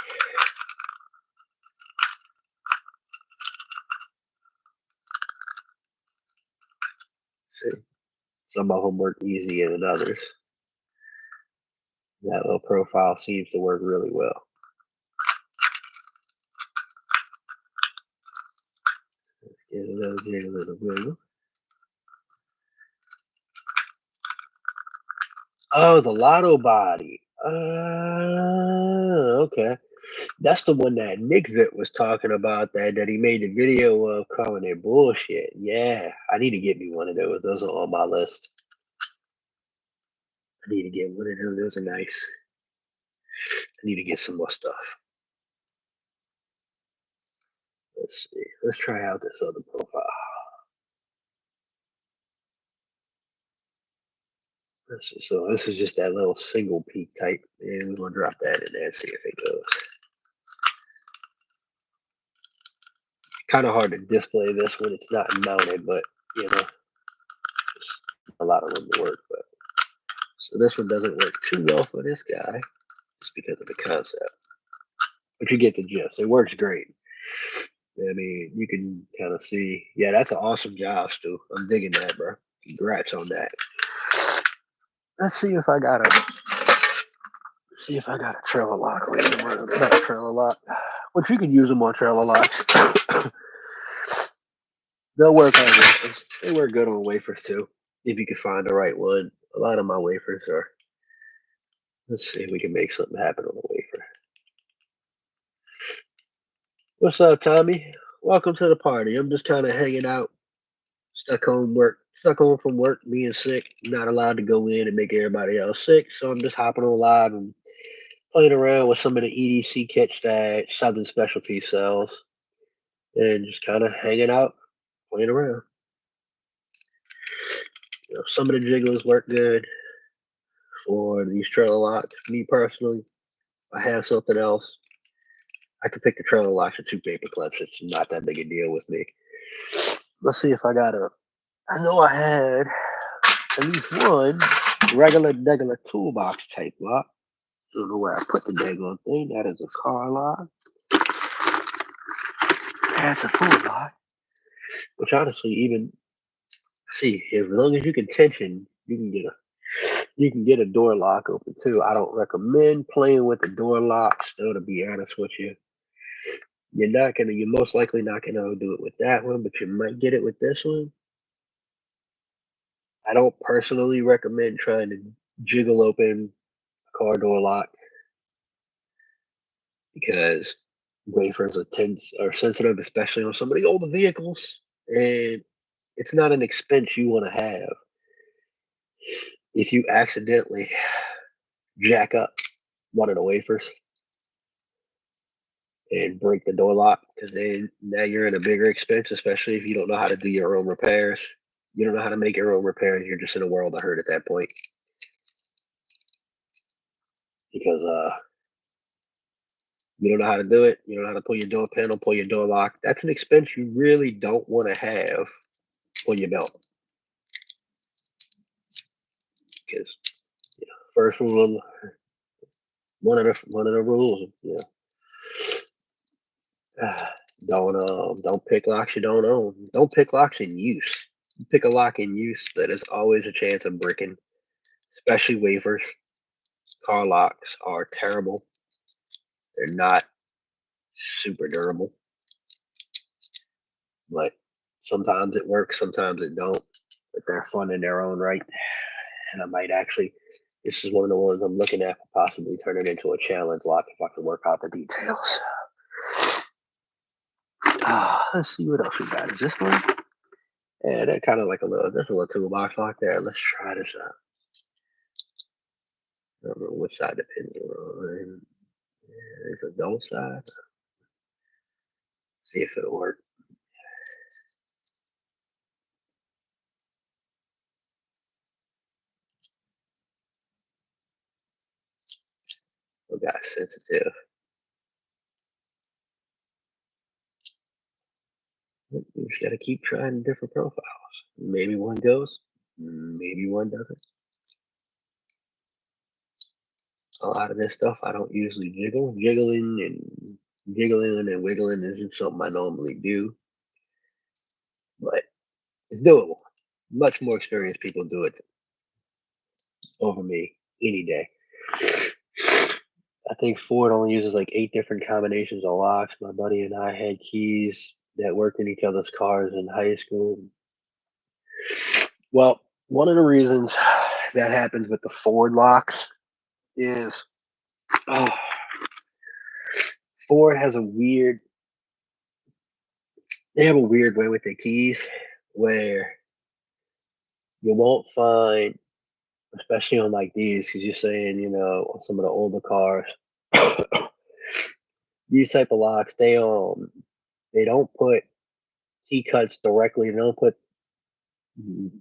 See, some of them work easier than others. That little profile seems to work really well. Let's get a little jiggle of the wiggle. Oh, the Lotto body. Okay. That's the one that Nick Vit was talking about that he made the video of calling it bullshit. Yeah, I need to get me one of those. Those are on my list. I need to get one of them. Those are nice. I need to get some more stuff. Let's see. Let's try out this other profile. Let's see. So this is just that little single peak type, and we're gonna drop that in there and see if it goes. Kind of hard to display this when it's not mounted, but you know, a lot of them work. But so this one doesn't work too well for this guy, just because of the concept. But you get the gist. It works great. I mean, you can kind of see. Yeah, that's an awesome job, Stu. I'm digging that, bro. Congrats on that. Let's see if I got a trailer lock later. Not a trailer lock, but you can use them on trailer locks. They'll work on wafers. They work good on wafers too, if you can find the right one. A lot of my wafers are. Let's see if we can make something happen on the wafer. What's up, Tommy? Welcome to the party. I'm just kind of hanging out. Stuck home from work, being sick, not allowed to go in and make everybody else sick. So I'm just hopping on live and playing around with some of the EDC kits that Southern Specialty sells, and just kind of hanging out, playing around. You know, some of the jigglers work good for these trailer locks. Me personally, I have something else. I could pick the trailer locks or 2 paper clips. It's not that big a deal with me. Let's see if I got a. I know I had at least one regular toolbox type lock. I don't know where I put the daggone thing. That is a car lock. That's a full lock. Which honestly, even see, as long as you can tension, you can get a door lock open too. I don't recommend playing with the door locks though, to be honest with you. You're most likely not gonna do it with that one, but you might get it with this one. I don't personally recommend trying to jiggle open a car door lock because wafers are sensitive, especially on some of the older vehicles, and it's not an expense you want to have. If you accidentally jack up one of the wafers and break the door lock, because then now you're in a bigger expense, especially if you don't know how to do your own repairs. You don't know how to make your own repairs. You're just in a world of hurt at that point because you don't know how to do it. You don't know how to pull your door panel, pull your door lock. That's an expense you really don't want to have on your belt. Because first rule, one of the rules, don't pick locks you don't own. Don't pick locks in use. Pick a lock in use that is always a chance of breaking, especially wafers. Car locks are terrible. They're not super durable, but sometimes it works, sometimes it don't. But they're fun in their own right, and I might actually. This is one of the ones I'm looking at for possibly turning into a challenge lock if I can work out the details. Let's see what else we got. Is this one? Yeah, that kind of like a little. There's a little toolbox lock there. Let's try this out. I don't know which side the pins are on. Yeah, it's a double side. See if it'll work. We got sensitive. You just gotta keep trying different profiles. Maybe one goes, maybe one doesn't. A lot of this stuff I don't usually jiggle. Jiggling and wiggling isn't something I normally do, but it's doable. Much more experienced people do it over me any day. I think Ford only uses like 8 different combinations of locks. My buddy and I had keys that worked in each other's cars in high school. Well, one of the reasons that happens with the Ford locks is oh, Ford has a weird. They have a weird way with their keys where you won't find, especially on like these, because you're saying, on some of the older cars, these type of locks, they don't put key cuts directly. They don't put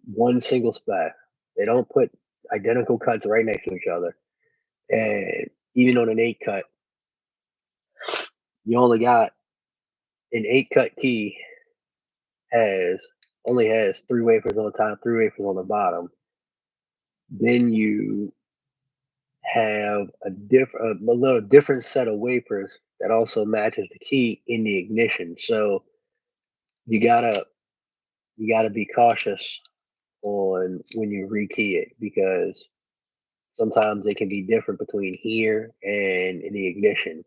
one single spot. They don't put identical cuts right next to each other. And even on an 8 cut, you only got an 8 cut key has only has 3 wafers on the top, 3 wafers on the bottom. Then you have a little different set of wafers that also matches the key in the ignition. So you gotta be cautious on when you rekey it because sometimes it can be different between here and in the ignition.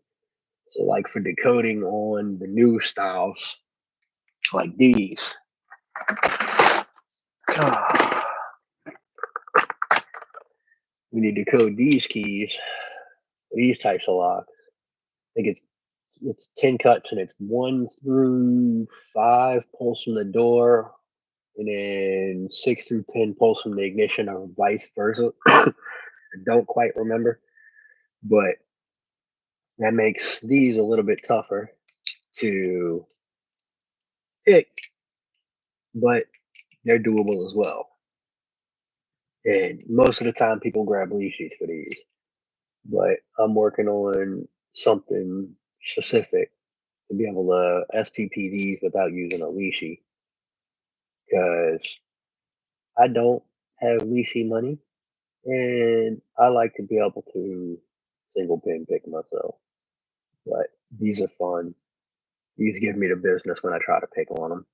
So like for decoding on the new styles like these. We need to code these keys, these types of locks. I think it's 10 cuts and it's 1 through 5 pulls from the door and then 6 through 10 pulls from the ignition or vice versa. I don't quite remember, but that makes these a little bit tougher to pick, but they're doable as well. And most of the time people grab lead sheets for these, but I'm working on something specific to be able to STP these without using a leashy because I don't have leashy money and I like to be able to single pin pick myself. But these are fun. These give me the business when I try to pick on them.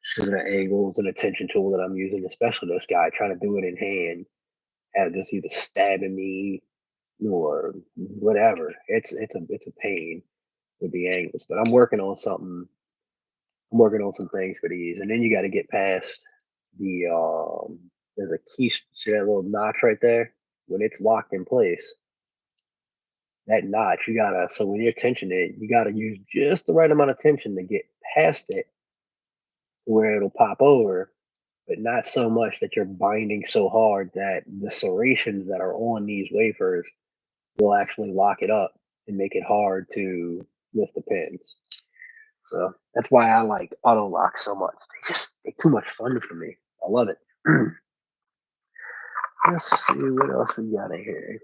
Just because of the angles and attention tool that I'm using, especially this guy trying to do it in hand, have this either stabbing me or whatever. It's a pain with the angles. But I'm working on something. I'm working on some things for these, and then you got to get past the there's a key. See that little notch right there? When it's locked in place, that notch you gotta. So when you're tensioning it, you gotta use just the right amount of tension to get past it, to where it'll pop over, but not so much that you're binding so hard that the serrations that are on these wafers will actually lock it up and make it hard to lift the pins. So that's why I like auto lock so much. They're too much fun for me. I love it. Let's see what else we got in here.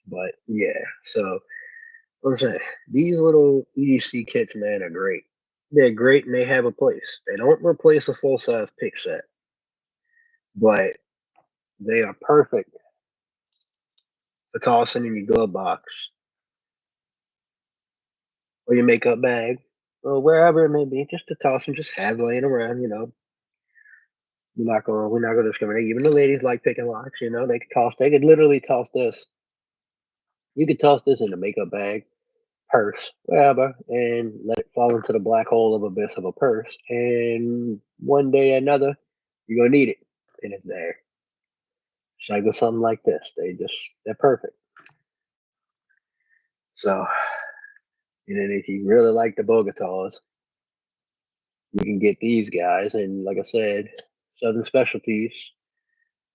But yeah, so what I'm saying, these little EDC kits, man, are great. They're great and they have a place. They don't replace a full size pick set, but they are perfect for tossing in your glove box or your makeup bag or wherever it may be, just to toss them, just have laying around. We're not gonna discriminate. Even the ladies like picking locks, they could literally toss this. You could toss this in a makeup bag purse, whatever, and let it fall into the black hole of abyss of a purse. And one day or another, you're gonna need it, and it's there. Just like with something like this, they're perfect. So, and then if you really like the Bogatas, you can get these guys. And like I said, Southern Specialties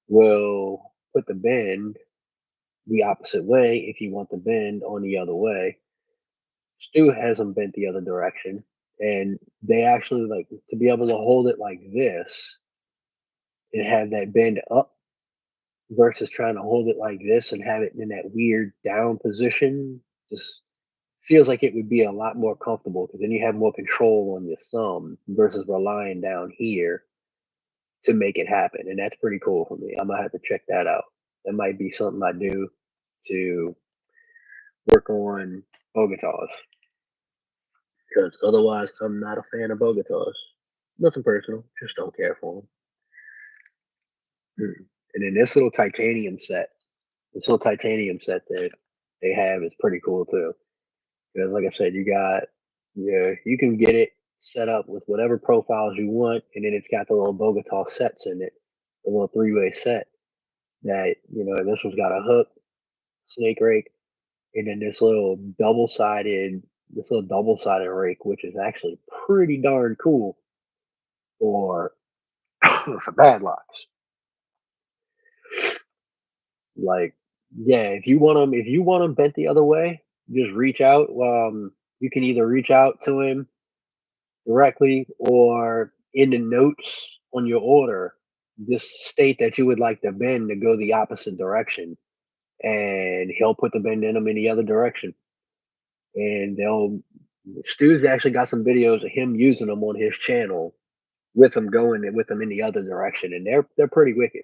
will put the bend the opposite way if you want the bend on the other way. Stu has them bent the other direction, and they actually like to be able to hold it like this and have that bend up versus trying to hold it like this and have it in that weird down position. Just feels like it would be a lot more comfortable because then you have more control on your thumb versus relying down here to make it happen. And that's pretty cool for me. I'm gonna have to check that out. That might be something I do to work on Bogatas because otherwise I'm not a fan of Bogatas. Nothing personal, just don't care for them. And then this little titanium set that they have is pretty cool too. Because like I said, you can get it set up with whatever profiles you want, and then it's got the little Bogota sets in it, the little three-way set that this one's got a hook, snake rake, and then this little double-sided rake, which is actually pretty darn cool for for bad locks. Like, yeah, if you want them bent the other way, just reach out. You can either reach out to him directly or in the notes on your order, just state that you would like the bend to go the opposite direction, and he'll put the bend in them in the other direction. And Stu's actually got some videos of him using them on his channel with them going with them in the other direction, and they're pretty wicked.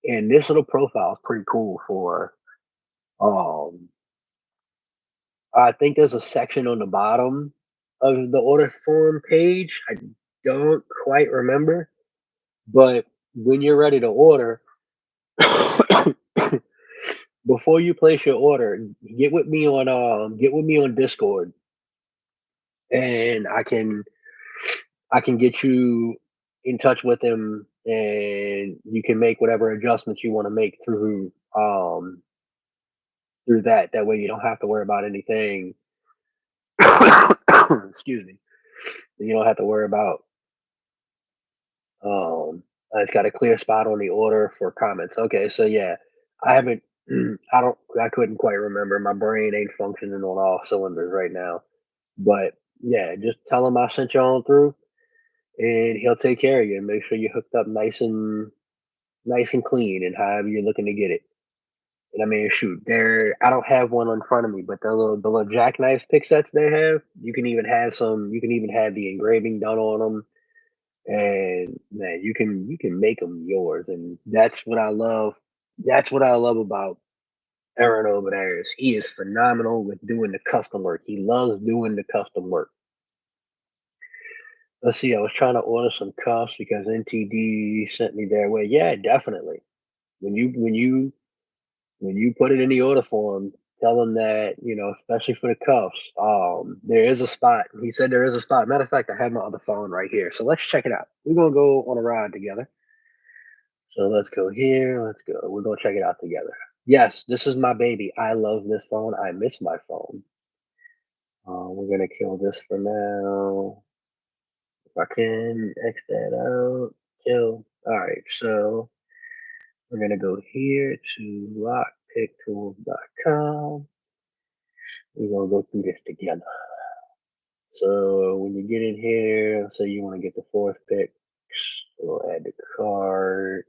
And this little profile is pretty cool for um I think there's a section on the bottom of the order form page. I don't quite remember, but when you're ready to order, before you place your order, get with me on Discord, and I can get you in touch with him, and you can make whatever adjustments you want to make through that. That way, you don't have to worry about anything. Excuse me. You don't have to worry about it's got a clear spot on the order for comments. Okay, so yeah, I haven't. I couldn't quite remember. My brain ain't functioning on all cylinders right now. But yeah, just tell him I sent you on through, and he'll take care of you and make sure you're hooked up nice and clean, and however you're looking to get it. And I mean, shoot, I don't have one in front of me, but the little jackknife pick sets they have, you can even have some. You can even have the engraving done on them, and man, you can make them yours, and that's what I love. That's what I love about Aaron over there is he is phenomenal with doing the custom work. He loves doing the custom work. Let's see. I was trying to order some cuffs because NTD sent me their way. Yeah, definitely. When you put it in the order form, tell them that especially for the cuffs. There is a spot. He said there is a spot. Matter of fact, I have my other phone right here, so let's check it out. We're gonna go on a ride together. So let's go here. Let's go. We're gonna check it out together. Yes, this is my baby. I love this phone. I miss my phone. We're gonna kill this for now. If I can X that out, kill. All right, so we're gonna go here to lockpicktools.com. We're gonna go through this together. So when you get in here, say you want to get the fourth pick, we'll add the card.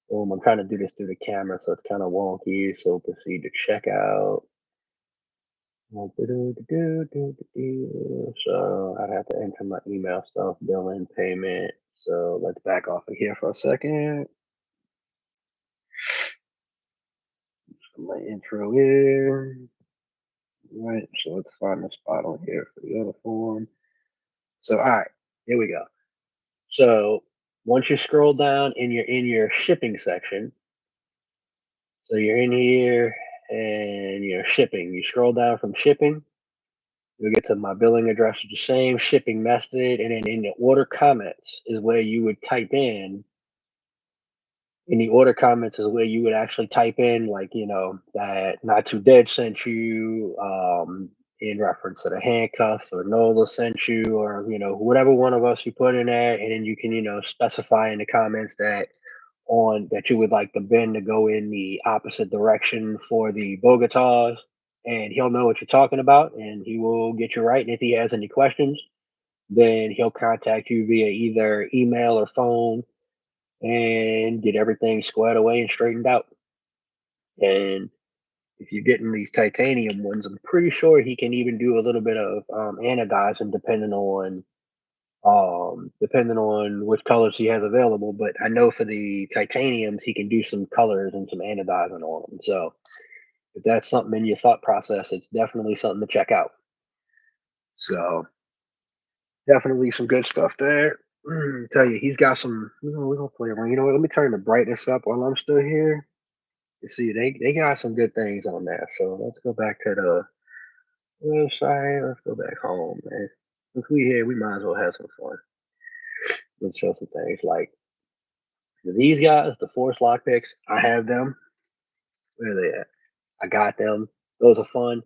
I'm trying to do this through the camera, so it's kind of wonky. So proceed to checkout. So I'd have to enter my email stuff, billing, payment. So let's back off of here for a second. My intro here. All right, so let's find the spot on here for the other form. So all right, here we go. So once you scroll down and you're in your shipping section, so you're in here, and shipping. You scroll down from shipping, you'll get to my billing address is the same, shipping method, and then in the order comments is where you would type in the order comments is where you would actually type in, like, that Not Too Dead sent you, in reference to the handcuffs, or Nola sent you, or whatever one of us you put in there, and then you can specify in the comments that you would like the bin to go in the opposite direction for the Bogotas, and he'll know what you're talking about, and he will get you right. And if he has any questions, then he'll contact you via either email or phone and get everything squared away and straightened out. And if you're getting these titanium ones, I'm pretty sure he can even do a little bit of anodizing, depending on which colors he has available. But I know for the titaniums, he can do some colors and some anodizing on them. So if that's something in your thought process, it's definitely something to check out. So definitely some good stuff there. Tell you, he's got some. We're gonna play around. You know what? Let me turn the brightness up while I'm still here. You see, they got some good things on there. So let's go back to the website. Let's go back home, man. Since we here, we might as well have some fun. Let's show some things like these guys, the Force lock picks. I have them. Where are they at? I got them. Those are fun.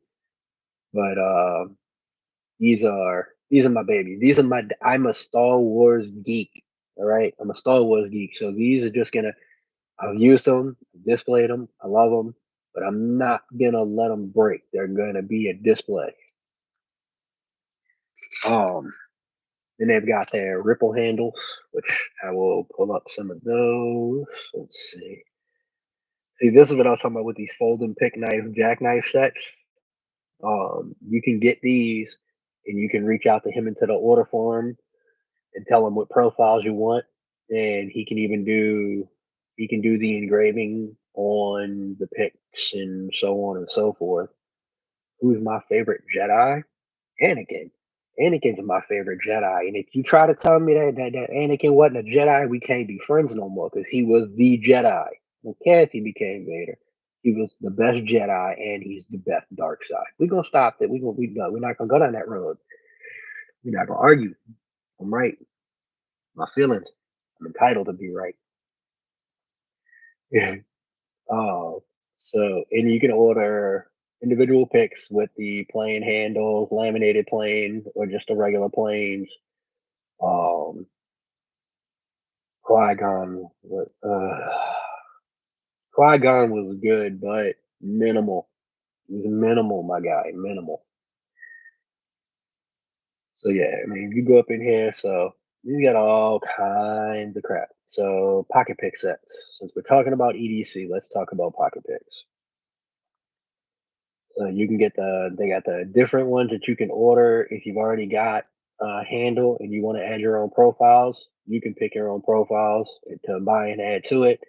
But these are my babies. These are my. I'm a Star Wars geek. All right, I'm a Star Wars geek. So these are just gonna. I've used them, displayed them. I love them, but I'm not gonna let them break. They're gonna be a display. Um, and they've got their ripple handles, which I will pull up some of those. Let's see. See, this is what I was talking about with these folding pick knife, jackknife sets. You can get these, and you can reach out to him into the order form and tell him what profiles you want, and he can do the engraving on the picks and so on and so forth. Who's my favorite Jedi? Anakin. Anakin's my favorite Jedi, and if you try to tell me that Anakin wasn't a Jedi, we can't be friends no more because he was the Jedi. When Kathy became Vader, he was the best Jedi, and he's the best dark side. We're gonna stop that. We're not gonna go down that road. We're not gonna argue. I'm right. My feelings. I'm entitled to be right. Yeah. Oh, so and you can order individual picks with the plain handles, laminated plain, or just the regular planes. Um, Qui-Gon, Qui-Gon was good, but minimal. It was minimal, my guy, minimal. So yeah, I mean, you go up in here, so you got all kinds of crap. So pocket pick sets. Since we're talking about EDC, let's talk about pocket picks. So you can they got the different ones that you can order if you've already got a handle and you want to add your own profiles. You can pick your own profiles to buy and add to it.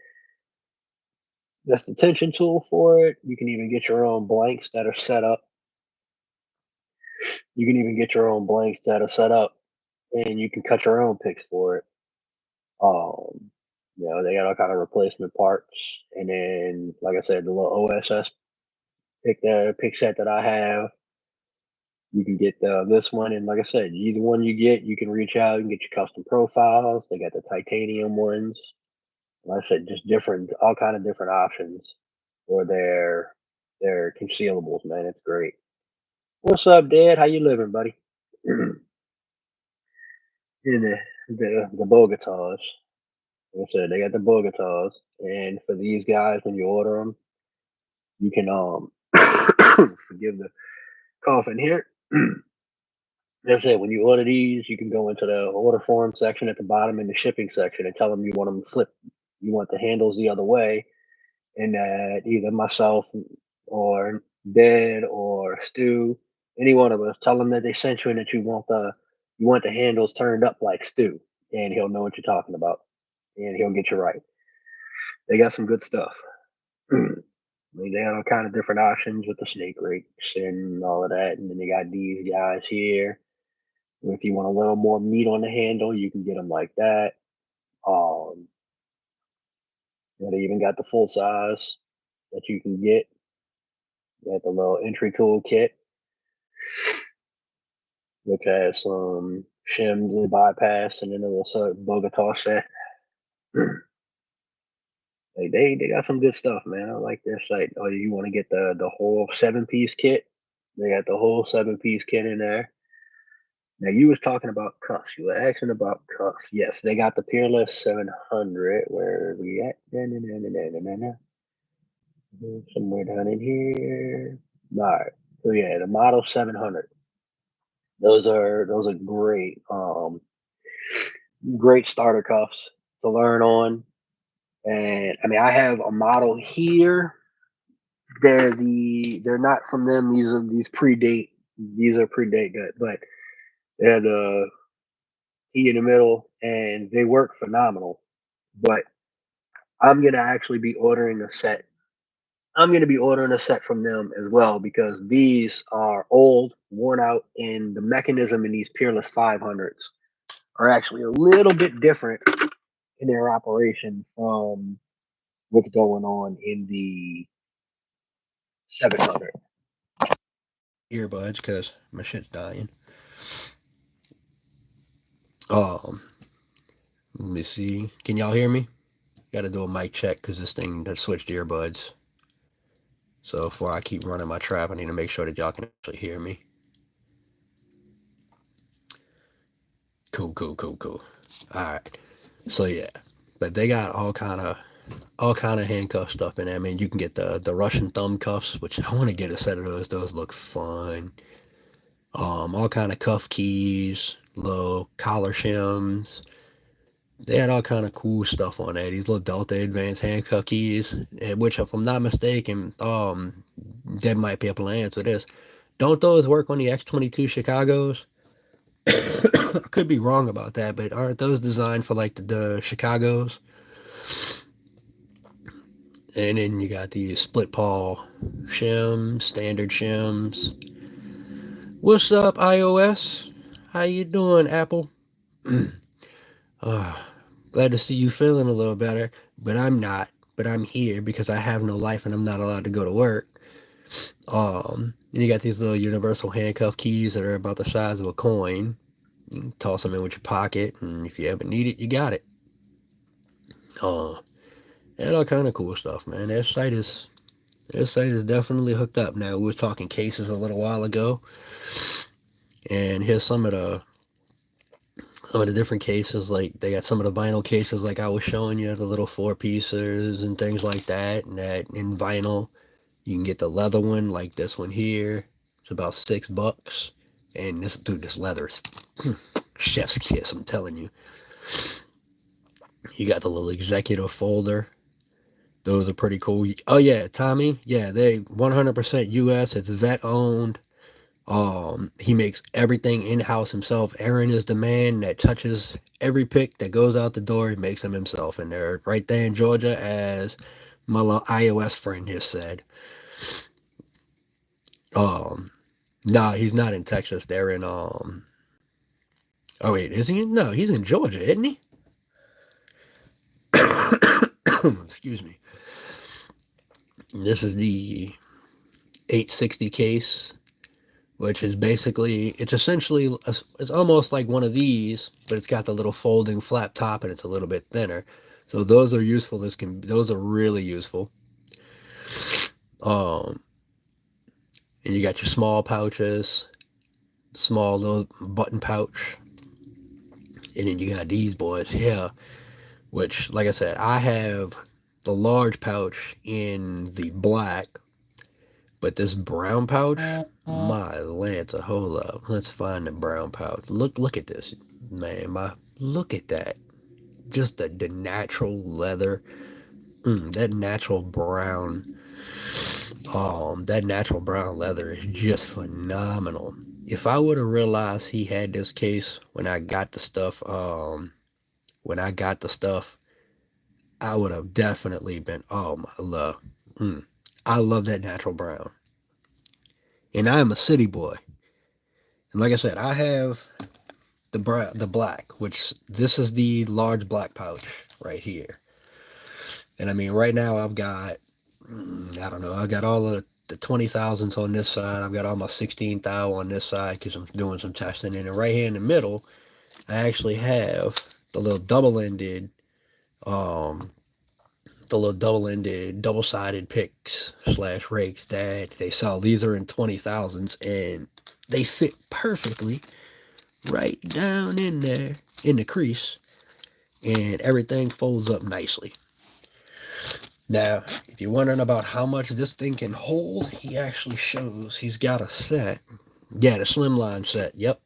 That's the tension tool for it. You can even get your own blanks that are set up. You can even get your own blanks that are set up, and you can cut your own picks for it. Um, they got all kind of replacement parts, and then, like I said, the little OSS pick set that I have. You can get this one, and like I said, either one you get, you can reach out and get your custom profiles. They got the titanium ones. Like I said, just different, all kind of different options for their concealables. Man, it's great. What's up, Dad? How you living, buddy? In the Bogotas. Like I said, they got the Bogotas, and for these guys, when you order them, you can forgive the coughing here. Like I said, when you order these, you can go into the order form section at the bottom in the shipping section and tell them you want them flipped. You want the handles the other way, and that either myself or Dad or Stu, any one of us, tell them that they sent you and that you want the handles turned up like Stu, and he'll know what you're talking about, and he'll get you right. They got some good stuff. I mean, they got all kind of different options with the snake rakes and all of that, and then they got these guys here. If you want a little more meat on the handle, you can get them like that. Um, they even got the full size that you can get. Got the little entry tool kit, which has some shims and bypass, and then a little Bogota set. Like they got some good stuff, man. I like their site. Oh, you want to get the whole 7-piece kit? They got the whole 7-piece kit in there. Now you was talking about cuffs. You were asking about cuffs. Yes, they got the Peerless 700. Where are we at? Somewhere down in here. All right. So yeah, the Model 700. Those are great. Great starter cuffs to learn on. And I mean, I have a model here. They're not from them. These predate. These are predate good, but they're the key in the middle, and they work phenomenal. But I'm gonna actually be ordering a set. I'm gonna be ordering a set from them as well because these are old, worn out, and the mechanism in these Peerless 500s are actually a little bit different in their operation from what's going on in the 700. Earbuds, because my shit's dying. Um, Let me see. Can y'all hear me? Got to do a mic check because this thing that switched earbuds. So before I keep running my trap, I need to make sure that y'all can actually hear me. Cool. All right. So yeah, but they got all kind of handcuff stuff in there. I mean, you can get the Russian thumb cuffs, which I want to get a set of those. Those look fun. All kind of cuff keys, little collar shims. They had all kind of cool stuff on there. These little Delta Advanced handcuff keys, which, if I'm not mistaken, Deb might be able to answer this. Don't those work on the X22 Chicago's? I could be wrong about that, but aren't those designed for like the Chicago's? And then you got the split paw shims, standard shims. What's up, iOS? How you doing, Apple? Glad to see you feeling a little better, but I'm not. But I'm here because I have no life and I'm not allowed to go to work. And you got these little universal handcuff keys that are about the size of a coin. You can toss them in with your pocket, and if you ever need it, you got it. And all kind of cool stuff, man. Their site is definitely hooked up. Now we were talking cases a little while ago, and here's some of the different cases. Like they got some of the vinyl cases, like I was showing you, the little 4-piecers and things like that. And that in vinyl, you can get the leather one, like this one here. It's about $6. And this leather is chef's kiss. I'm telling you. You got the little executive folder. Those are pretty cool. Oh yeah, Tommy. Yeah, they 100% U.S. It's vet owned. He makes everything in-house himself. Aaron is the man that touches every pick that goes out the door. He makes them himself, and they're right there in Georgia, as my little iOS friend here said. No, he's not in Texas. They're in Oh wait, is he? No, he's in Georgia, isn't he? Excuse me. This is the 860 case, which is basically, it's essentially, it's almost like one of these, but it's got the little folding flap top and it's a little bit thinner. So those are useful. Those are really useful. And you got your small pouches, small little button pouch, and then you got these boys here, which, like I said, I have the large pouch in the black, but this brown pouch, my Lanta, hold up. Let's find the brown pouch. Look at this, man. Look at that. Just the natural leather. That natural brown. That natural brown leather is just phenomenal. If I would have realized he had this case when I got the stuff, I would have definitely been, oh my love. I love that natural brown. And I am a city boy. And like I said, I have the black, which this is the large black pouch right here. And I mean, right now I've got, I don't know, I got all of the 20,000s on this side. I've got all my 16 thou on this side because I'm doing some testing. And then right here in the middle, I actually have the little double-ended, double-sided picks / rakes that they sell. These are in 20,000s, and they fit perfectly right down in there in the crease, and everything folds up nicely. Now, if you're wondering about how much this thing can hold, he actually shows he's got a set. Yeah, the slimline set. Yep.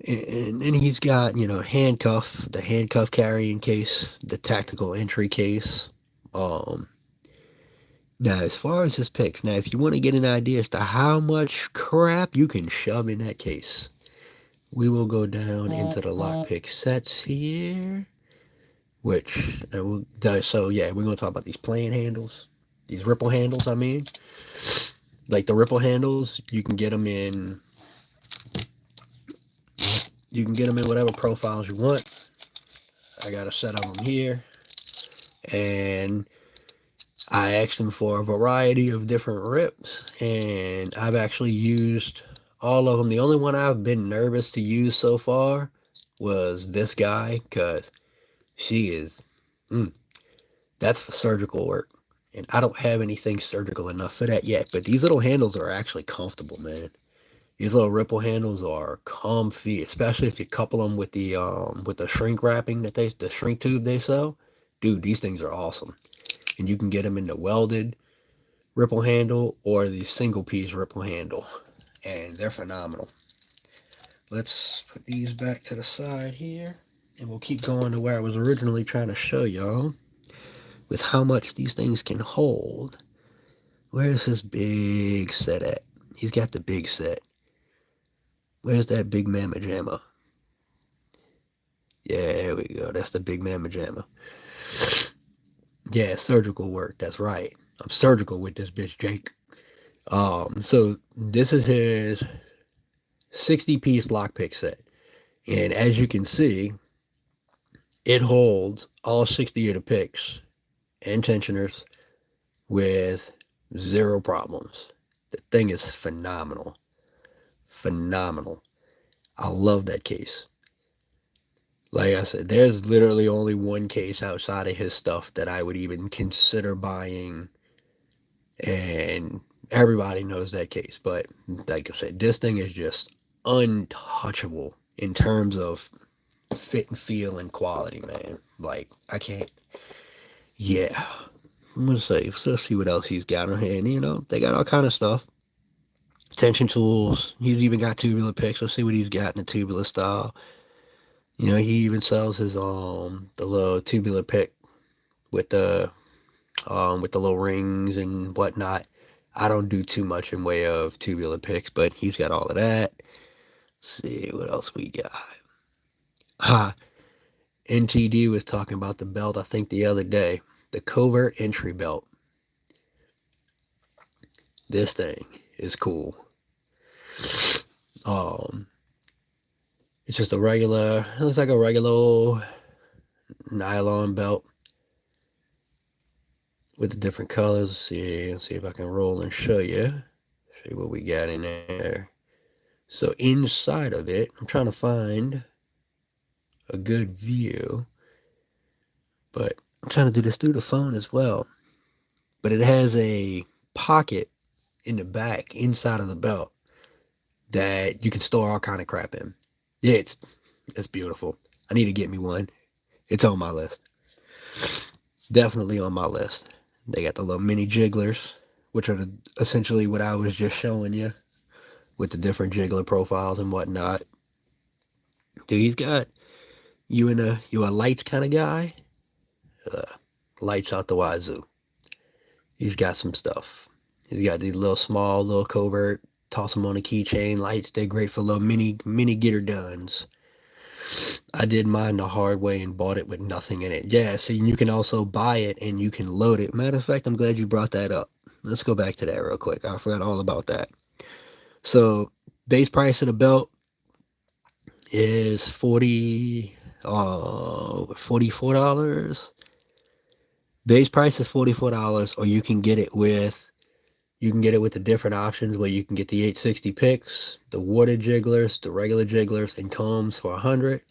And then he's got, the handcuff carrying case, the tactical entry case. Now, as far as his picks, now, if you want to get an idea as to how much crap you can shove in that case, we will go down into the lockpick sets here, which, so yeah, we're going to talk about these plain handles, these ripple handles, I mean. Like the ripple handles, you can get them in whatever profiles you want. I got a set of them here, and I asked them for a variety of different rips, and I've actually used all of them. The only one I've been nervous to use so far was this guy, because she is, that's for surgical work, and I don't have anything surgical enough for that yet. But these little handles are actually comfortable, man. These little ripple handles are comfy, especially if you couple them with the shrink wrapping the shrink tube they sell. Dude, these things are awesome. And you can get them in the welded ripple handle or the single piece ripple handle, and they're phenomenal. Let's put these back to the side here, and we'll keep going to where I was originally trying to show y'all with how much these things can hold. Where's his big set at? He's got the big set. Where's that big mamma jamma? Yeah, there we go. That's the big mamma jamma. Yeah, surgical work. That's right. I'm surgical with this bitch, Jake. So this is his 60-piece lockpick set. And as you can see, it holds all 60 of the picks and tensioners with zero problems. The thing is phenomenal. Phenomenal. I love that case. Like I said, there's literally only one case outside of his stuff that I would even consider buying, and everybody knows that case. But like I said, this thing is just untouchable in terms of fit and feel and quality, man. Like, I can't. Yeah. I'm gonna say, let's see what else he's got on hand. They got all kind of stuff. Tension tools. He's even got tubular picks. Let's see what he's got in the tubular style. He even sells his the little tubular pick with the little rings and whatnot. I don't do too much in way of tubular picks, but he's got all of that. Let's see what else we got. NTD was talking about the belt, I think, the other day. The Covert Entry belt. This thing is cool. It's just it looks like a regular nylon belt with the different colors. Let's see if I can roll and show you. See what we got in there. So inside of it, I'm trying to find a good view, but I'm trying to do this through the phone as well. But it has a pocket in the back inside of the belt that you can store all kind of crap in. Yeah, it's beautiful. I need to get me one. It's on my list. Definitely on my list. They got the little mini jigglers, which are essentially what I was just showing you with the different jiggler profiles and whatnot. Dude, he's got you a lights kind of guy. Lights out the wazoo. He's got some stuff. He's got these little covert, toss them on a keychain lights. They're great for little mini getter duns. I did mine the hard way and bought it with nothing in it. Yeah, see, you can also buy it and you can load it. Matter of fact, I'm glad you brought that up. Let's go back to that real quick. I forgot all about that. So, base price of the belt is $44. Base price is $44, or you can get it with the different options where you can get the 860 picks, the water jigglers, the regular jigglers, and combs for 100.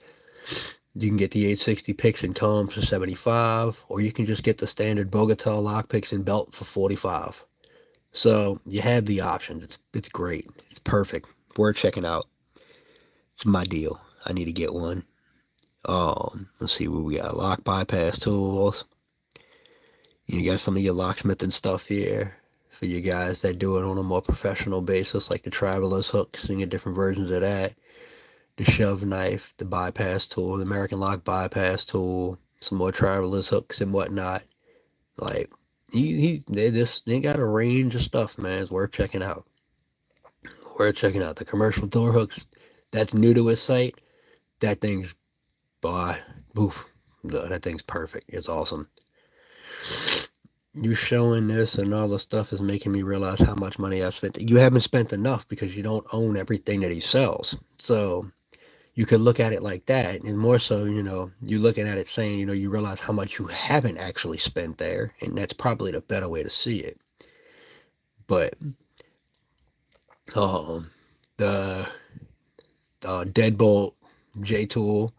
You can get the 860 picks and combs for 75, or you can just get the standard Bogota lock picks and belt for 45. So you have the options. It's great. It's perfect. Worth checking out. It's my deal. I need to get one. Let's see what we got. Lock bypass tools. You got some of your locksmith and stuff here for you guys that do it on a more professional basis, like the traveler's hooks and your different versions of that. The shove knife, the bypass tool, the American lock bypass tool, some more traveler's hooks and whatnot. Like they got a range of stuff, man. It's worth checking out. Worth checking out. The commercial door hooks, that's new to his site. That thing's by oof. That thing's perfect. It's awesome. You showing this and all the stuff is making me realize how much money I spent. You haven't spent enough because you don't own everything that he sells. So you could look at it like that, and more so, you're looking at it saying, you realize how much you haven't actually spent there, and that's probably the better way to see it. But the deadbolt J tool,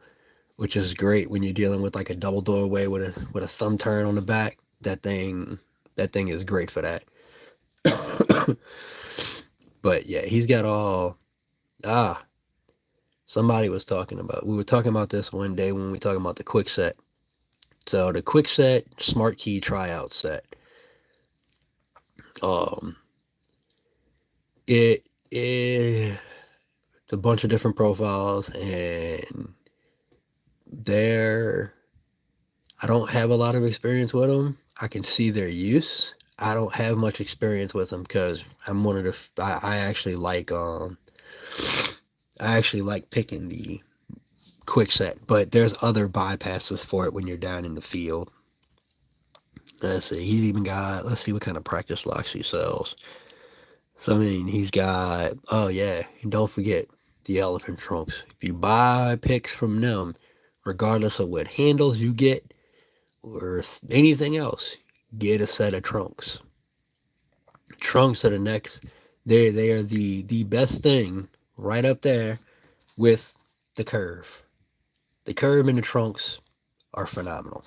which is great when you're dealing with like a double doorway with a thumb turn on the back. That thing is great for that. But yeah, he's got all somebody was talking about. We were talking about this one day when we were talking about the Kwikset. So the Kwikset Smart Key tryout set. It's a bunch of different profiles, and I don't have a lot of experience with them. I can see their use. I don't have much experience with them because I'm one of the. I actually like picking the Kwikset, but there's other bypasses for it when you're down in the field. Let's see. He's even got. Let's see what kind of practice locks he sells. So I mean, he's got. Oh yeah, and don't forget the elephant trunks. If you buy picks from them, regardless of what handles you get or anything else, get a set of trunks. Trunks are the next. They are the best thing right up there with the curve. The curve and the trunks are phenomenal.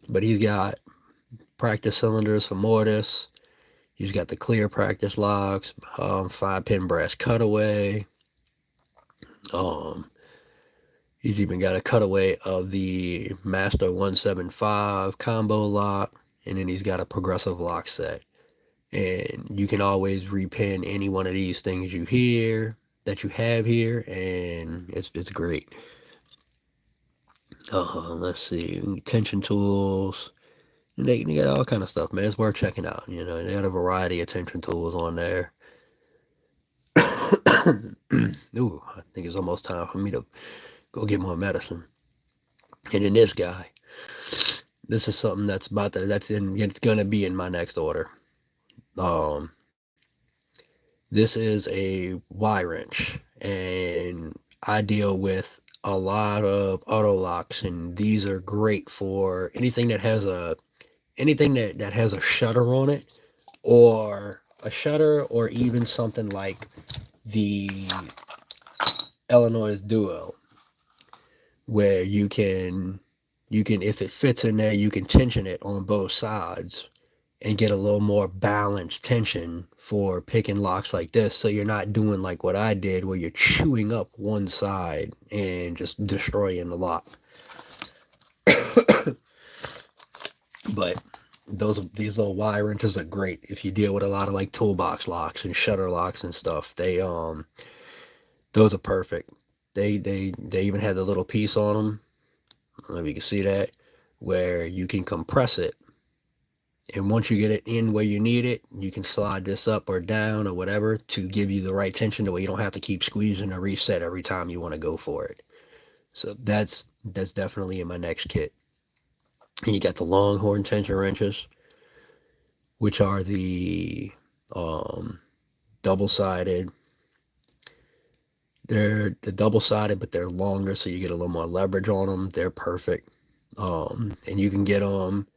But he's got practice cylinders for mortise. He's got the clear practice locks, 5-pin brass cutaway. He's even got a cutaway of the Master 175 combo lock, and then he's got a progressive lock set. And you can always repin any one of these things you have here, and it's great. Let's see, tension tools. They got all kind of stuff, man. It's worth checking out. They got a variety of tension tools on there. Ooh, I think it's almost time for me to go get more medicine. And then this guy, this is something it's gonna be in my next order. This is a Y wrench, and I deal with a lot of auto locks, and these are great for anything that has a shutter on it, or a shutter, or even something like the Illinois Duo, where you can if it fits in there, you can tension it on both sides and get a little more balanced tension for picking locks like this, so you're not doing like what I did where you're chewing up one side and just destroying the lock. But these little Y wrenches are great if you deal with a lot of like toolbox locks and shutter locks and stuff. Those are perfect. They even had the little piece on them. I don't know if you can see that, where you can compress it, and once you get it in where you need it, you can slide this up or down or whatever to give you the right tension, the way you don't have to keep squeezing or reset every time you want to go for it. So that's definitely in my next kit. And you got the Longhorn tension wrenches, which are the double-sided. They're the double-sided, but they're longer, so you get a little more leverage on them. They're perfect. And you can get them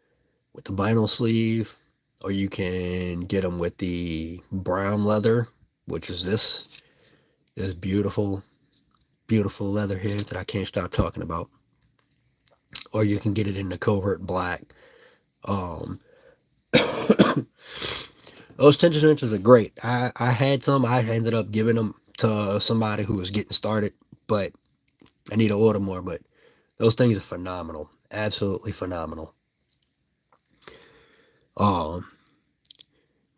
with the vinyl sleeve, or you can get them with the brown leather, which is this beautiful, beautiful leather here that I can't stop talking about. Or you can get it in the covert black. Um, those tension wrenches are great. I had some. I ended up giving them to somebody who was getting started, but I need to order more. But those things are phenomenal, absolutely phenomenal. Um,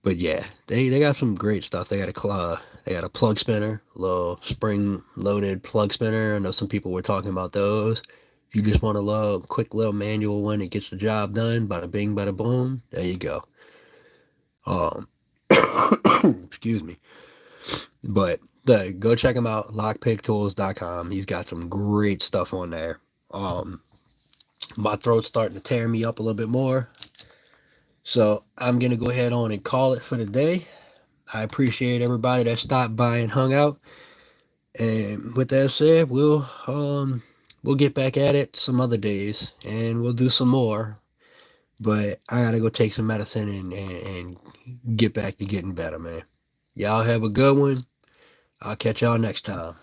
but yeah, they got some great stuff. They got a plug spinner, little spring loaded plug spinner. I know some people were talking about those. If you just want a little quick little manual one that gets the job done, bada bing, bada boom. There you go. Um, excuse me. But go check him out, lockpicktools.com. He's got some great stuff on there. Um, my throat's starting to tear me up a little bit more. So I'm going to go ahead on and call it for the day. I appreciate everybody that stopped by and hung out. And with that said, we'll get back at it some other days and we'll do some more. But I gotta go take some medicine and get back to getting better, man. Y'all have a good one. I'll catch y'all next time.